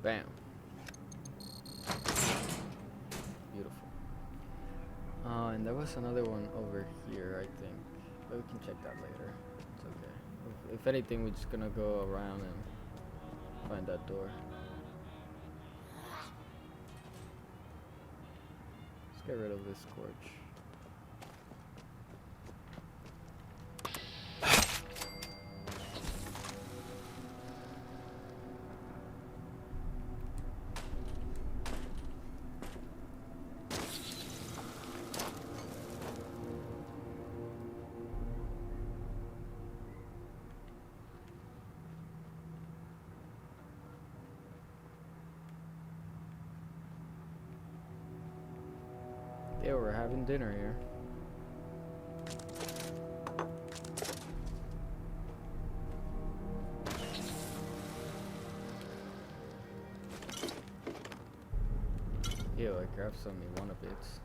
Bam. Beautiful. And there was another one over here, I think. But we can check that later. It's okay. If anything, we're just gonna go around and find that door. Let's get rid of this scorch. Yeah, we're having dinner here. Ew, I grabbed some Iguana bits.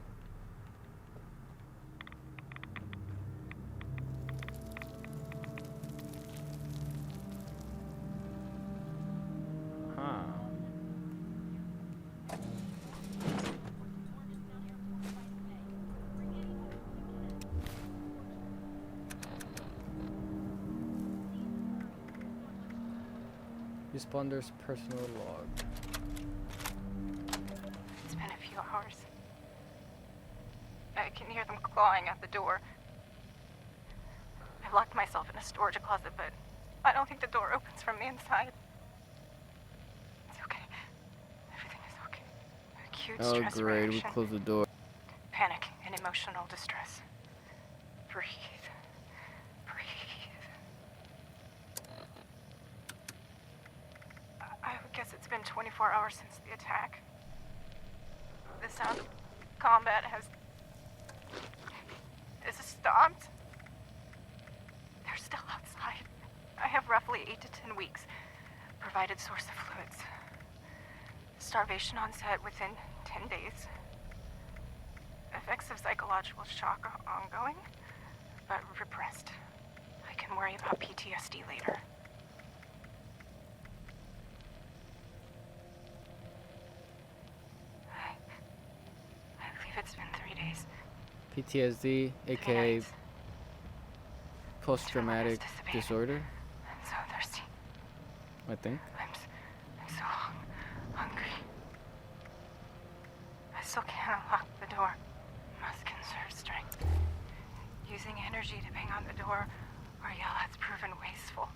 Huh. Responder's personal log. It's been a few hours. I can hear them clawing at the door. I locked myself in a storage closet, but I don't think the door opens from the inside. It's okay. Everything is okay. Acute Oh stress great, we reaction. closed the door. Panic and emotional distress. Breathe. Breathe. I would guess it's been 24 hours since the attack. The sound of combat has stopped. They're still outside. I have roughly 8 to 10 weeks. Provided source of fluids. Starvation onset within 10 days. Effects of psychological shock are ongoing, but repressed. I can worry about PTSD later. I believe it's been 3 days. PTSD, 3 aka nights. post-traumatic Dissipated. disorder, I'm so thirsty. I think. I'm so hungry. still can't unlock the door. Must conserve strength. Using energy to bang on the door or yell has proven wasteful.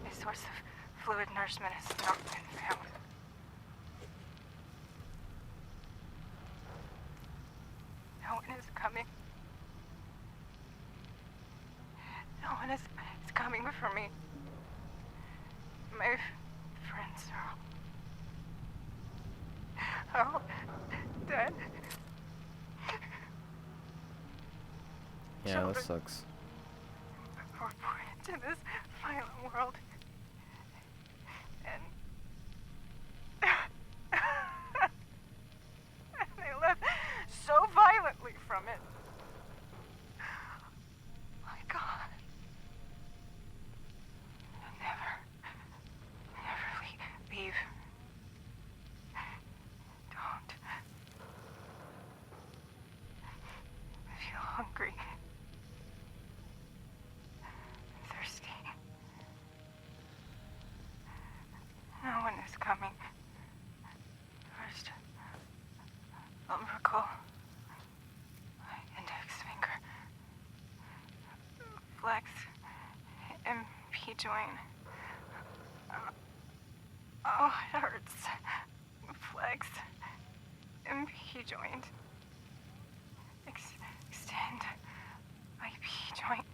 A source of fluid nourishment has not been found. No one is coming. No one is coming for me. My friends are all dead. Yeah, that Children sucks. were born into this violent world. And and they left so violently from it. My God. Never leave. Don't. I feel hungry. I'm thirsty. No one is coming. First, umbilical, index finger, flex, MP joint. Oh, it hurts. Flex, MP joint. Extend, IP joint.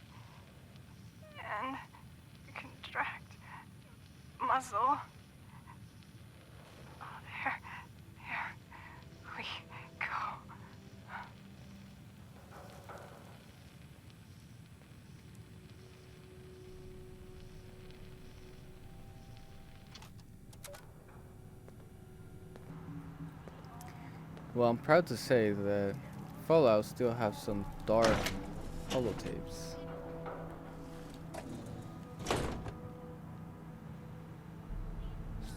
And contract, muscle. Oh, there we go. Well, I'm proud to say that Fallout still have some dark holotapes.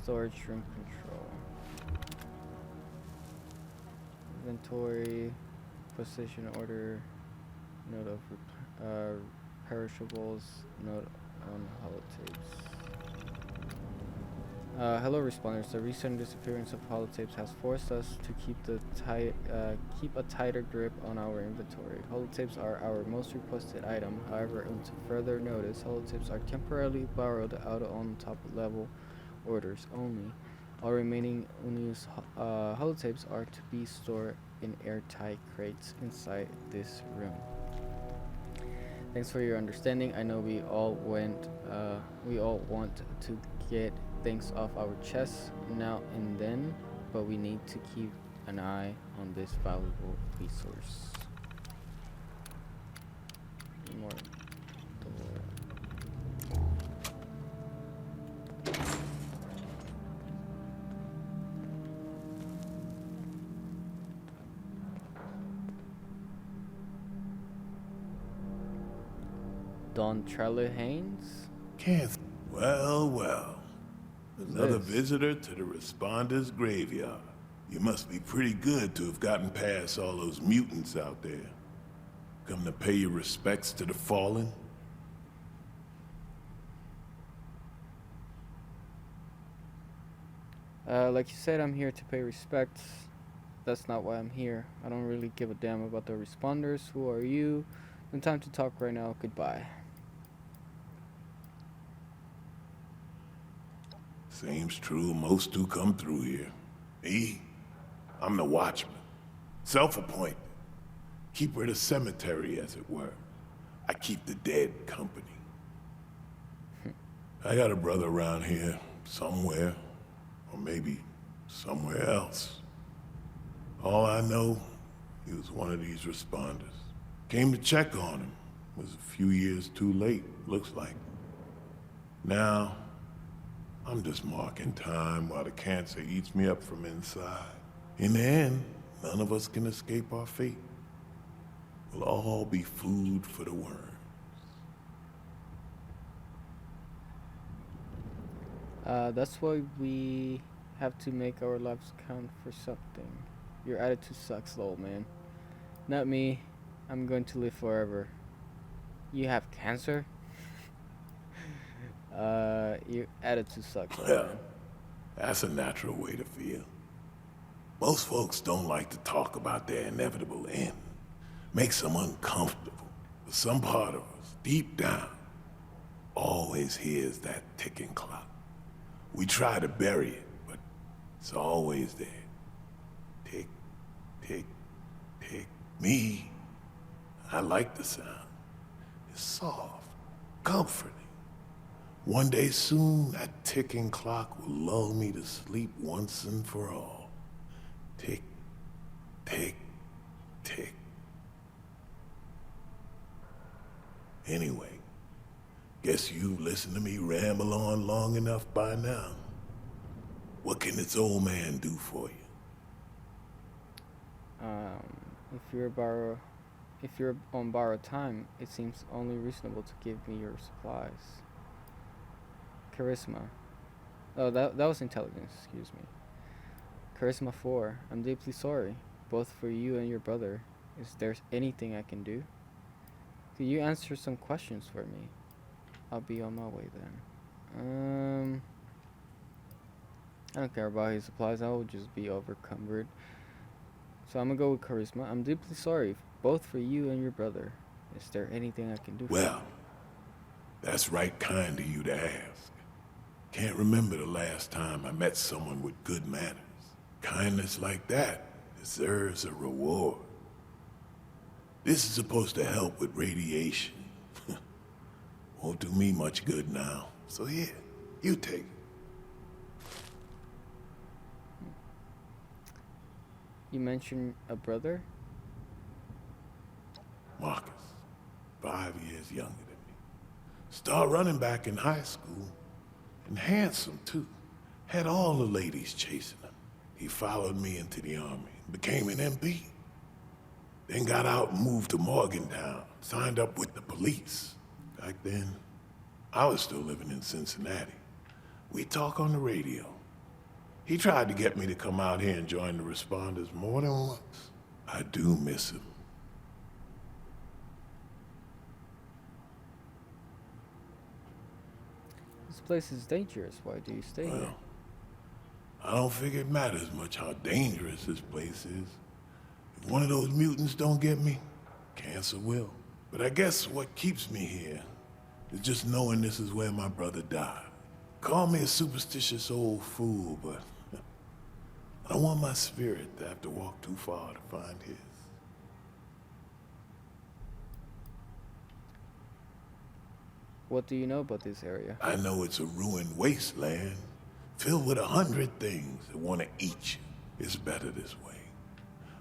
Storage room control. Inventory, position order, note of perishables, note on holotapes. Hello responders, the recent disappearance of holotapes has forced us to keep a tighter grip on our inventory. Holotapes are our most requested item, however, until further notice, holotapes are temporarily borrowed out on top level orders only. All remaining unused holotapes are to be stored in airtight crates inside this room. Thanks for your understanding. I know we all want to get things off our chests now and then, but we need to keep an eye on this valuable resource. More door. Don Trellihanes? Can't. Well. Another This. visitor to the Responders' graveyard. You must be pretty good to have gotten past all those mutants out there. Come to pay your respects to the fallen? Like you said, I'm here to pay respects. That's not why I'm here. I don't really give a damn about the responders. Who are you? No time to talk right now. Goodbye. Seems true, most do come through here. Me? I'm the watchman. Self-appointed. Keeper of the cemetery, as it were. I keep the dead company. I got a brother around here, somewhere. Or maybe somewhere else. All I know, he was one of these responders. Came to check on him. Was a few years too late, looks like. Now, I'm just marking time while the cancer eats me up from inside. In the end, none of us can escape our fate. We'll all be food for the worms. That's why we have to make our lives count for something. Your attitude sucks, old man. Not me. I'm going to live forever. You have cancer? Your attitude sucks, old Well, man. that's a natural way to feel. Most folks don't like to talk about their inevitable end. Makes them uncomfortable. But some part of us, deep down, always hears that ticking clock. We try to bury it, but it's always there. Tick, tick, tick. Me, I like the sound. It's soft, comforting. One day soon, that ticking clock will lull me to sleep once and for all. Tick, tick, tick. Anyway, guess you've listened to me ramble on long enough by now. What can this old man do for you? If you're on borrowed time, it seems only reasonable to give me your supplies. Charisma. Oh, that was intelligence, excuse me. Charisma 4. I'm deeply sorry, both for you and your brother. Is there anything I can do? Could you answer some questions for me? I'll be on my way then. I don't care about his supplies, I will just be overcumbered. So I'm gonna go with charisma. I'm deeply sorry, both for you and your brother. Is there anything I can do for you? Well, that's right kind of you to ask. Can't remember the last time I met someone with good manners. Kindness like that deserves a reward. This is supposed to help with radiation. Won't do me much good now. So here, you take it. You mentioned a brother? Marcus, 5 years younger than me. Star running back in high school. And handsome, too. Had all the ladies chasing him. He followed me into the army, became an MP. Then got out and moved to Morgantown, signed up with the police. Back then, I was still living in Cincinnati. We talk on the radio. He tried to get me to come out here and join the responders more than once. I do miss him. This place is dangerous. Why do you stay here? Well, I don't figure it matters much how dangerous this place is. If one of those mutants don't get me, cancer will. But I guess what keeps me here is just knowing this is where my brother died. Call me a superstitious old fool, but I don't want my spirit to have to walk too far to find his. What do you know about this area? I know it's a ruined wasteland, filled with 100 things that want to eat you. It's better this way.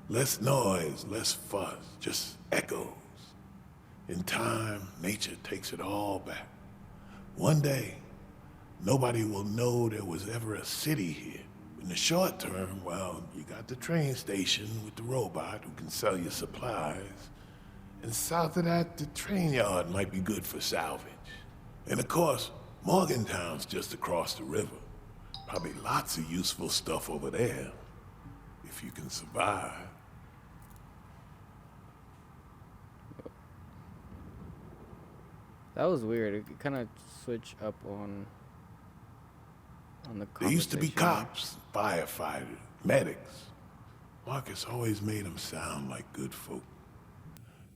Less noise, less fuss, just echoes. In time, nature takes it all back. One day, nobody will know there was ever a city here. In the short term, well, you got the train station with the robot who can sell you supplies. And south of that, the train yard might be good for salvage. And of course, Morgantown's just across the river. Probably lots of useful stuff over there, if you can survive. That was weird. It kind of switched up on the conversation. There used to be cops, firefighters, medics. Marcus always made them sound like good folk.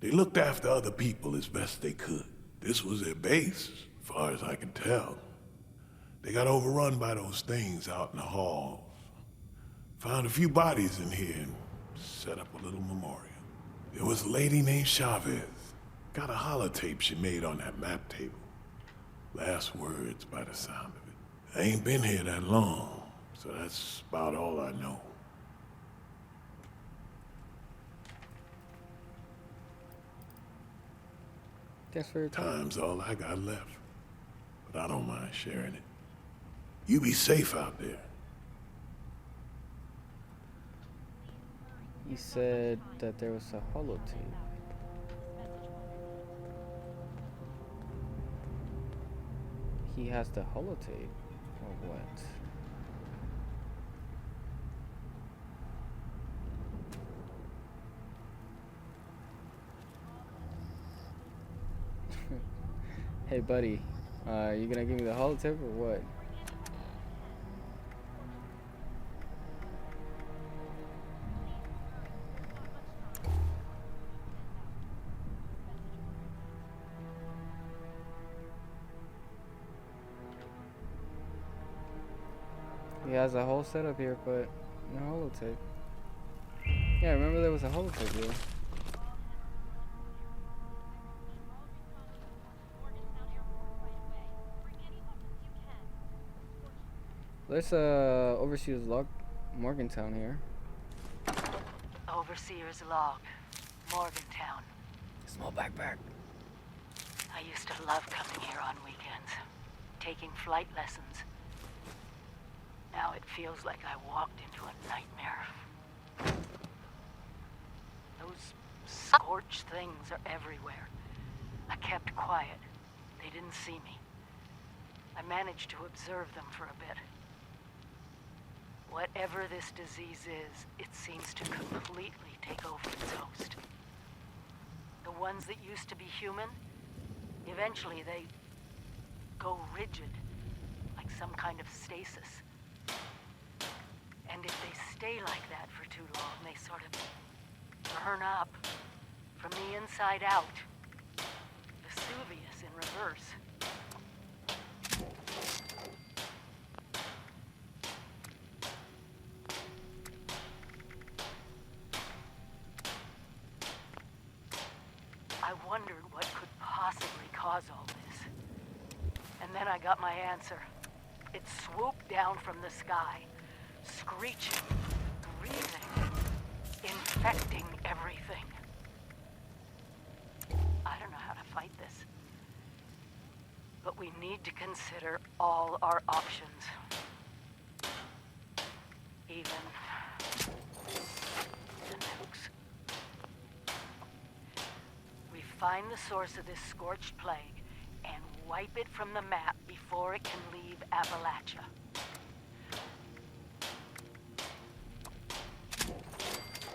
They looked after other people as best they could. This was their base, as far as I can tell. They got overrun by those things out in the halls. Found a few bodies in here and set up a little memorial. There was a lady named Chavez. Got a holotape she made on that map table. Last words by the sound of it. I ain't been here that long, so that's about all I know. Thanks for your time. Time's all I got left, but I don't mind sharing it. You be safe out there. He said that there was a holotape. He has the holotape, or what? Hey buddy, you gonna give me the holotape or what? He has a whole setup here, but no holotape. Yeah, remember there was a holotape here. There's Overseer's log, Morgantown here. Overseer's log, Morgantown. Small backpack. I used to love coming here on weekends, taking flight lessons. Now it feels like I walked into a nightmare. Those scorched things are everywhere. I kept quiet. They didn't see me. I managed to observe them for a bit. Whatever this disease is, it seems to completely take over its host. The ones that used to be human, eventually they go rigid, like some kind of stasis. And if they stay like that for too long, they sort of burn up from the inside out. Vesuvius in reverse. I wondered what could possibly cause all this. And then I got my answer. It swooped down from the sky, screeching, breathing, infecting everything. I don't know how to fight this. But we need to consider all our options. Even the nukes. We find the source of this scorched plague and wipe it from the map before it can leave Appalachia.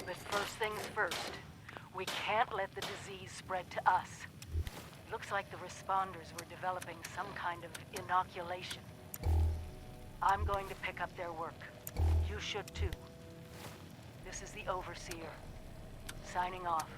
But first things first, we can't let the disease spread to us. Looks like the responders were developing some kind of inoculation. I'm going to pick up their work. You should too. This is the Overseer, signing off.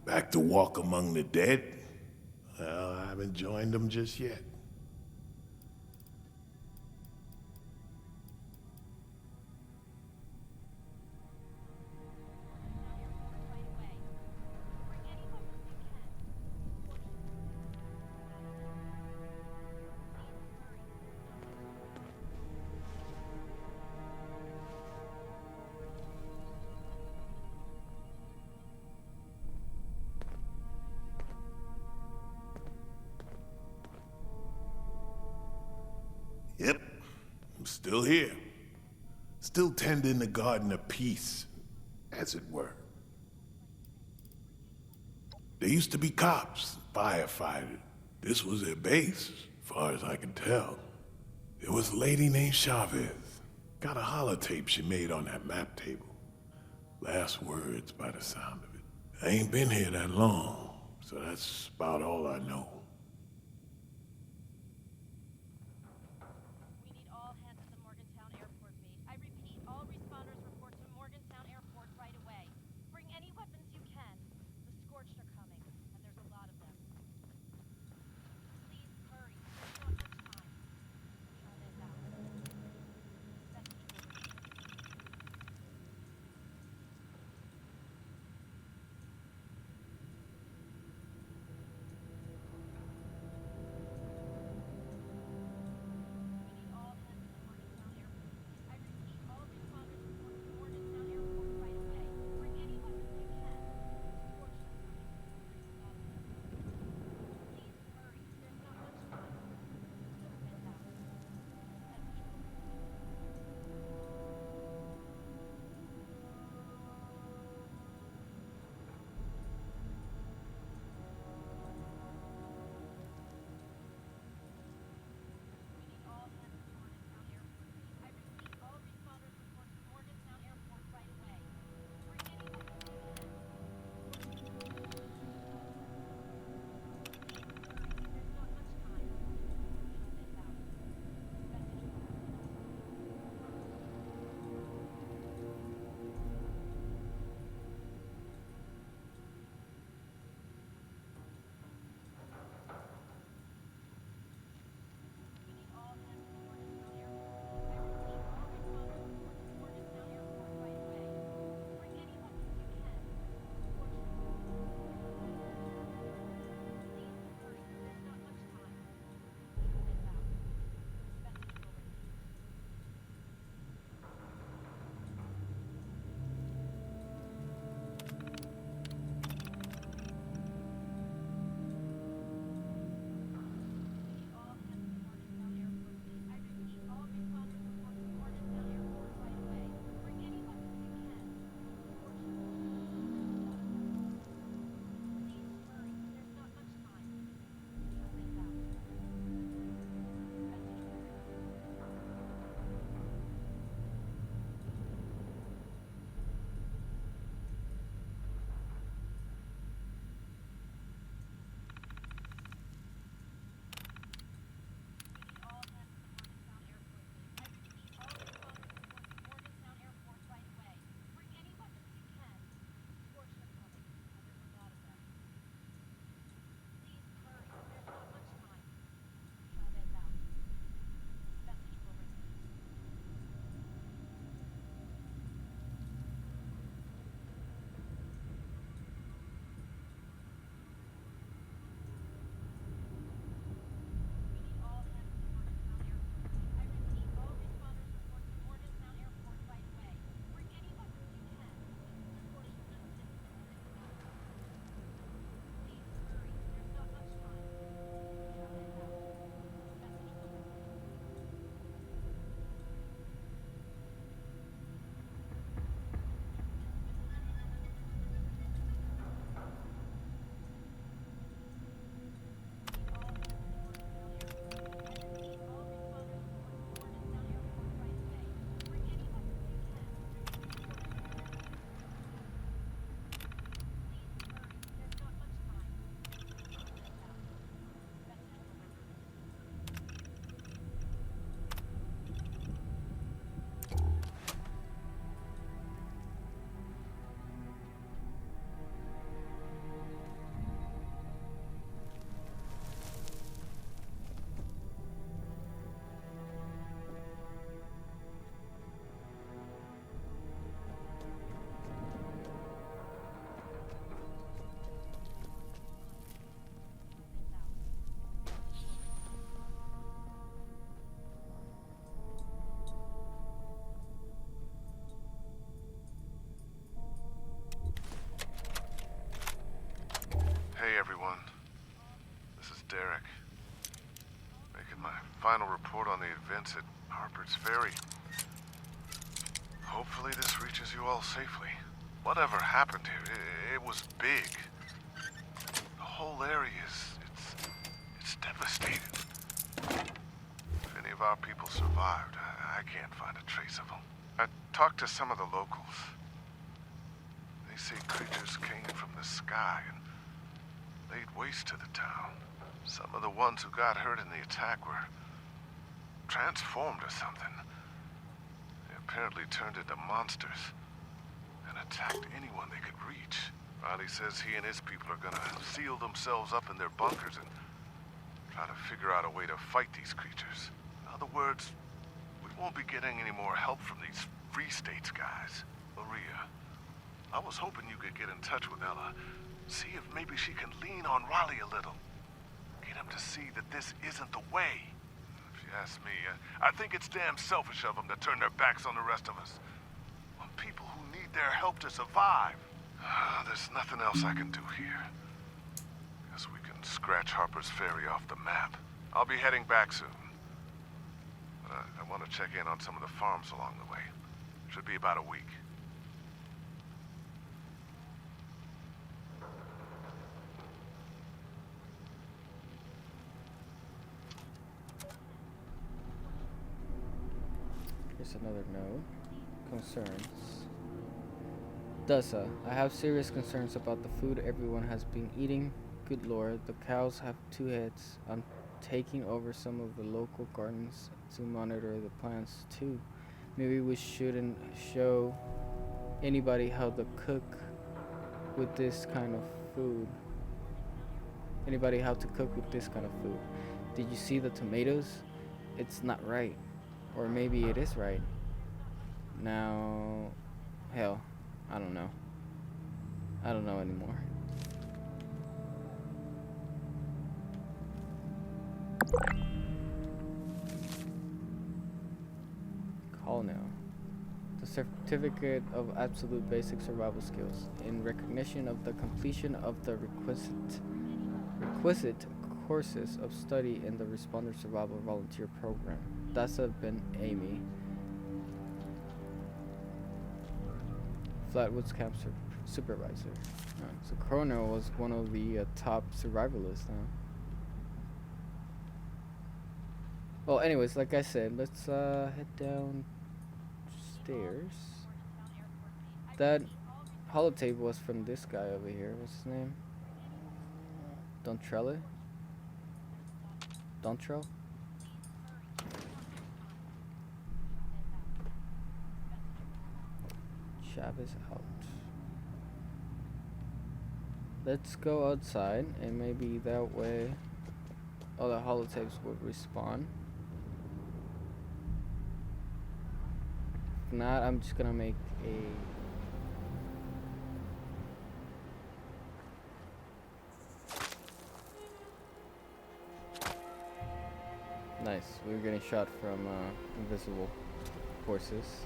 Back to walk among the dead? Well, I haven't joined them just yet. still here. Still tending the garden of peace, as it were. There used to be cops, firefighters. This was their base, as far as I can tell. There was a lady named Chavez. Got a holotape she made on that map table. Last words by the sound of it. I ain't been here that long, so that's about all I know. We need all hands at the Morgantown Airport base. I repeat, all responders report to Morgantown Airport right away. Bring any weapons you can. The Scorched are coming, and there's a lot of them. Please hurry. There's not much time. Chavez out. Message delivered. We need all hands at the Morgantown Airport base. I repeat, all responders report to Morgantown Airport right away. Bring any weapons you can. The Scorched are coming. There's a lot of them. Please hurry. There's not much time. Chavez out. Message delivered. We need all hands at the Morgantown Airport base. I repeat, all responders report to Morgantown Airport right away. Bring any weapons you can. Please hurry. There's not much time. Chavez out. Message delivered. We need all hands at the Morgantown Airport base. I repeat, all responders report to Morgantown Airport right away. Bring any weapons you can. The Scorched are coming. Please hurry. There's not much time. Chavez out. Message delivered. We need all hands at the Morgantown Airport base. I repeat, all responders report to Morgantown Airport right away. Bring any weapons you can. The Scorched are coming. Please hurry. There's not much time. Chavez out. Message delivered. We need all hands at the Morgantown Airport base. I repeat, all responders report to Morgantown Airport right away. Bring any weapons you can. The Scorched are coming, and there's a lot of them. Please hurry. There's not much time. Chavez out. Message delivered. We need all hands at the Morgantown Airport base. I repeat, all responders report to Morgantown Airport right away. Bring any weapons you can. The Scorched are coming, and there's a lot of them. Please hurry. There's not much time. Chavez out. Message delivered. We need all hands at the Morgantown Airport base. I repeat, all responders report to Morgantown Airport right away. Bring any weapons you can. The Scorched are coming. Please hurry. There's not much time. Chavez out. Message delivered. Chavez out. Message delivered. Hey everyone, this is Derek. Making my final report on the events at Harper's Ferry. Hopefully this reaches you all safely. Whatever happened here, it was big. The whole area it's devastated. If any of our people survived, I can't find a trace of them. I talked to some of the locals. They say creatures came from the sky and laid waste to the town. Some of the ones who got hurt in the attack were transformed or something. They apparently turned into monsters and attacked anyone they could reach. Riley says he and his people are gonna seal themselves up in their bunkers and try to figure out a way to fight these creatures. In other words, we won't be getting any more help from these Free States guys. Maria, I was hoping you could get in touch with Ella. See if maybe she can lean on Riley a little. Get him to see that this isn't the way. If you ask me, I think it's damn selfish of them to turn their backs on the rest of us. On people who need their help to survive. There's nothing else I can do here. Guess we can scratch Harper's Ferry off the map. I'll be heading back soon. But I want to check in on some of the farms along the way. Should be about a week. Here's another note. Concerns. Dessa, I have serious concerns about the food everyone has been eating. Good lord, the cows have 2 heads. I'm taking over some of the local gardens to monitor the plants too. Maybe we shouldn't show anybody how to cook with this kind of food. Anybody how to cook with this kind of food. Did you see the tomatoes? It's not right. Or maybe it is right. Now, hell, I don't know. I don't know anymore. Call now. The Certificate of Absolute Basic Survival Skills. In recognition of the completion of the requisite courses of study in the Responder Survival Volunteer Program. Dessa Ben Amy. Flatwoods Camp Supervisor. So Chrono was one of the top survivalists, huh? Well, anyways, like I said, let's head downstairs. That holotape was from this guy over here. What's his name? Dontrelle? Dontrell? Chavez out. Let's go outside and maybe that way all the holotapes would respawn. If not, I'm just gonna make a nice. We were getting shot from invisible forces.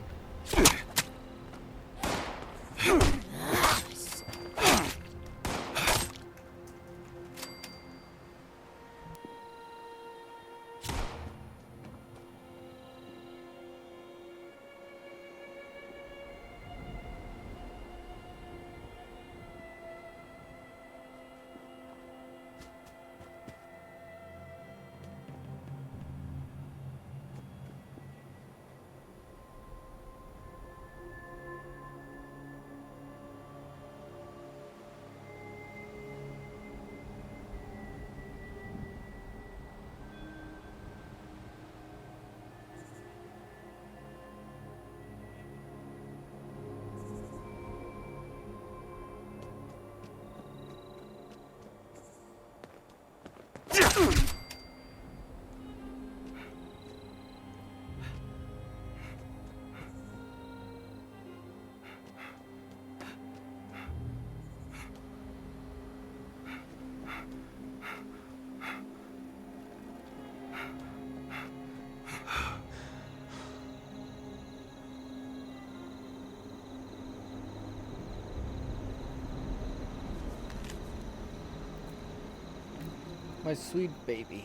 My sweet baby,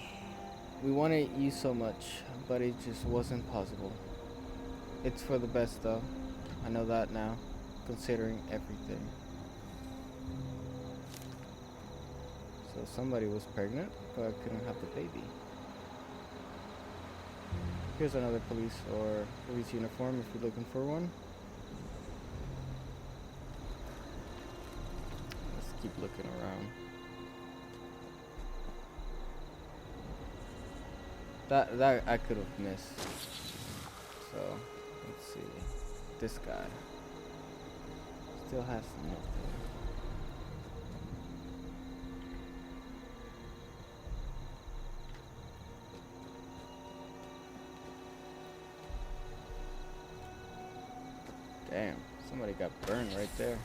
we wanted you so much, but it just wasn't possible. It's for the best though. I know that now, considering everything. So somebody was pregnant, but couldn't have the baby. Here's another police uniform if you're looking for one. Let's keep looking around. That I could have missed. So let's see. This guy still has nothing. Damn, somebody got burned right there.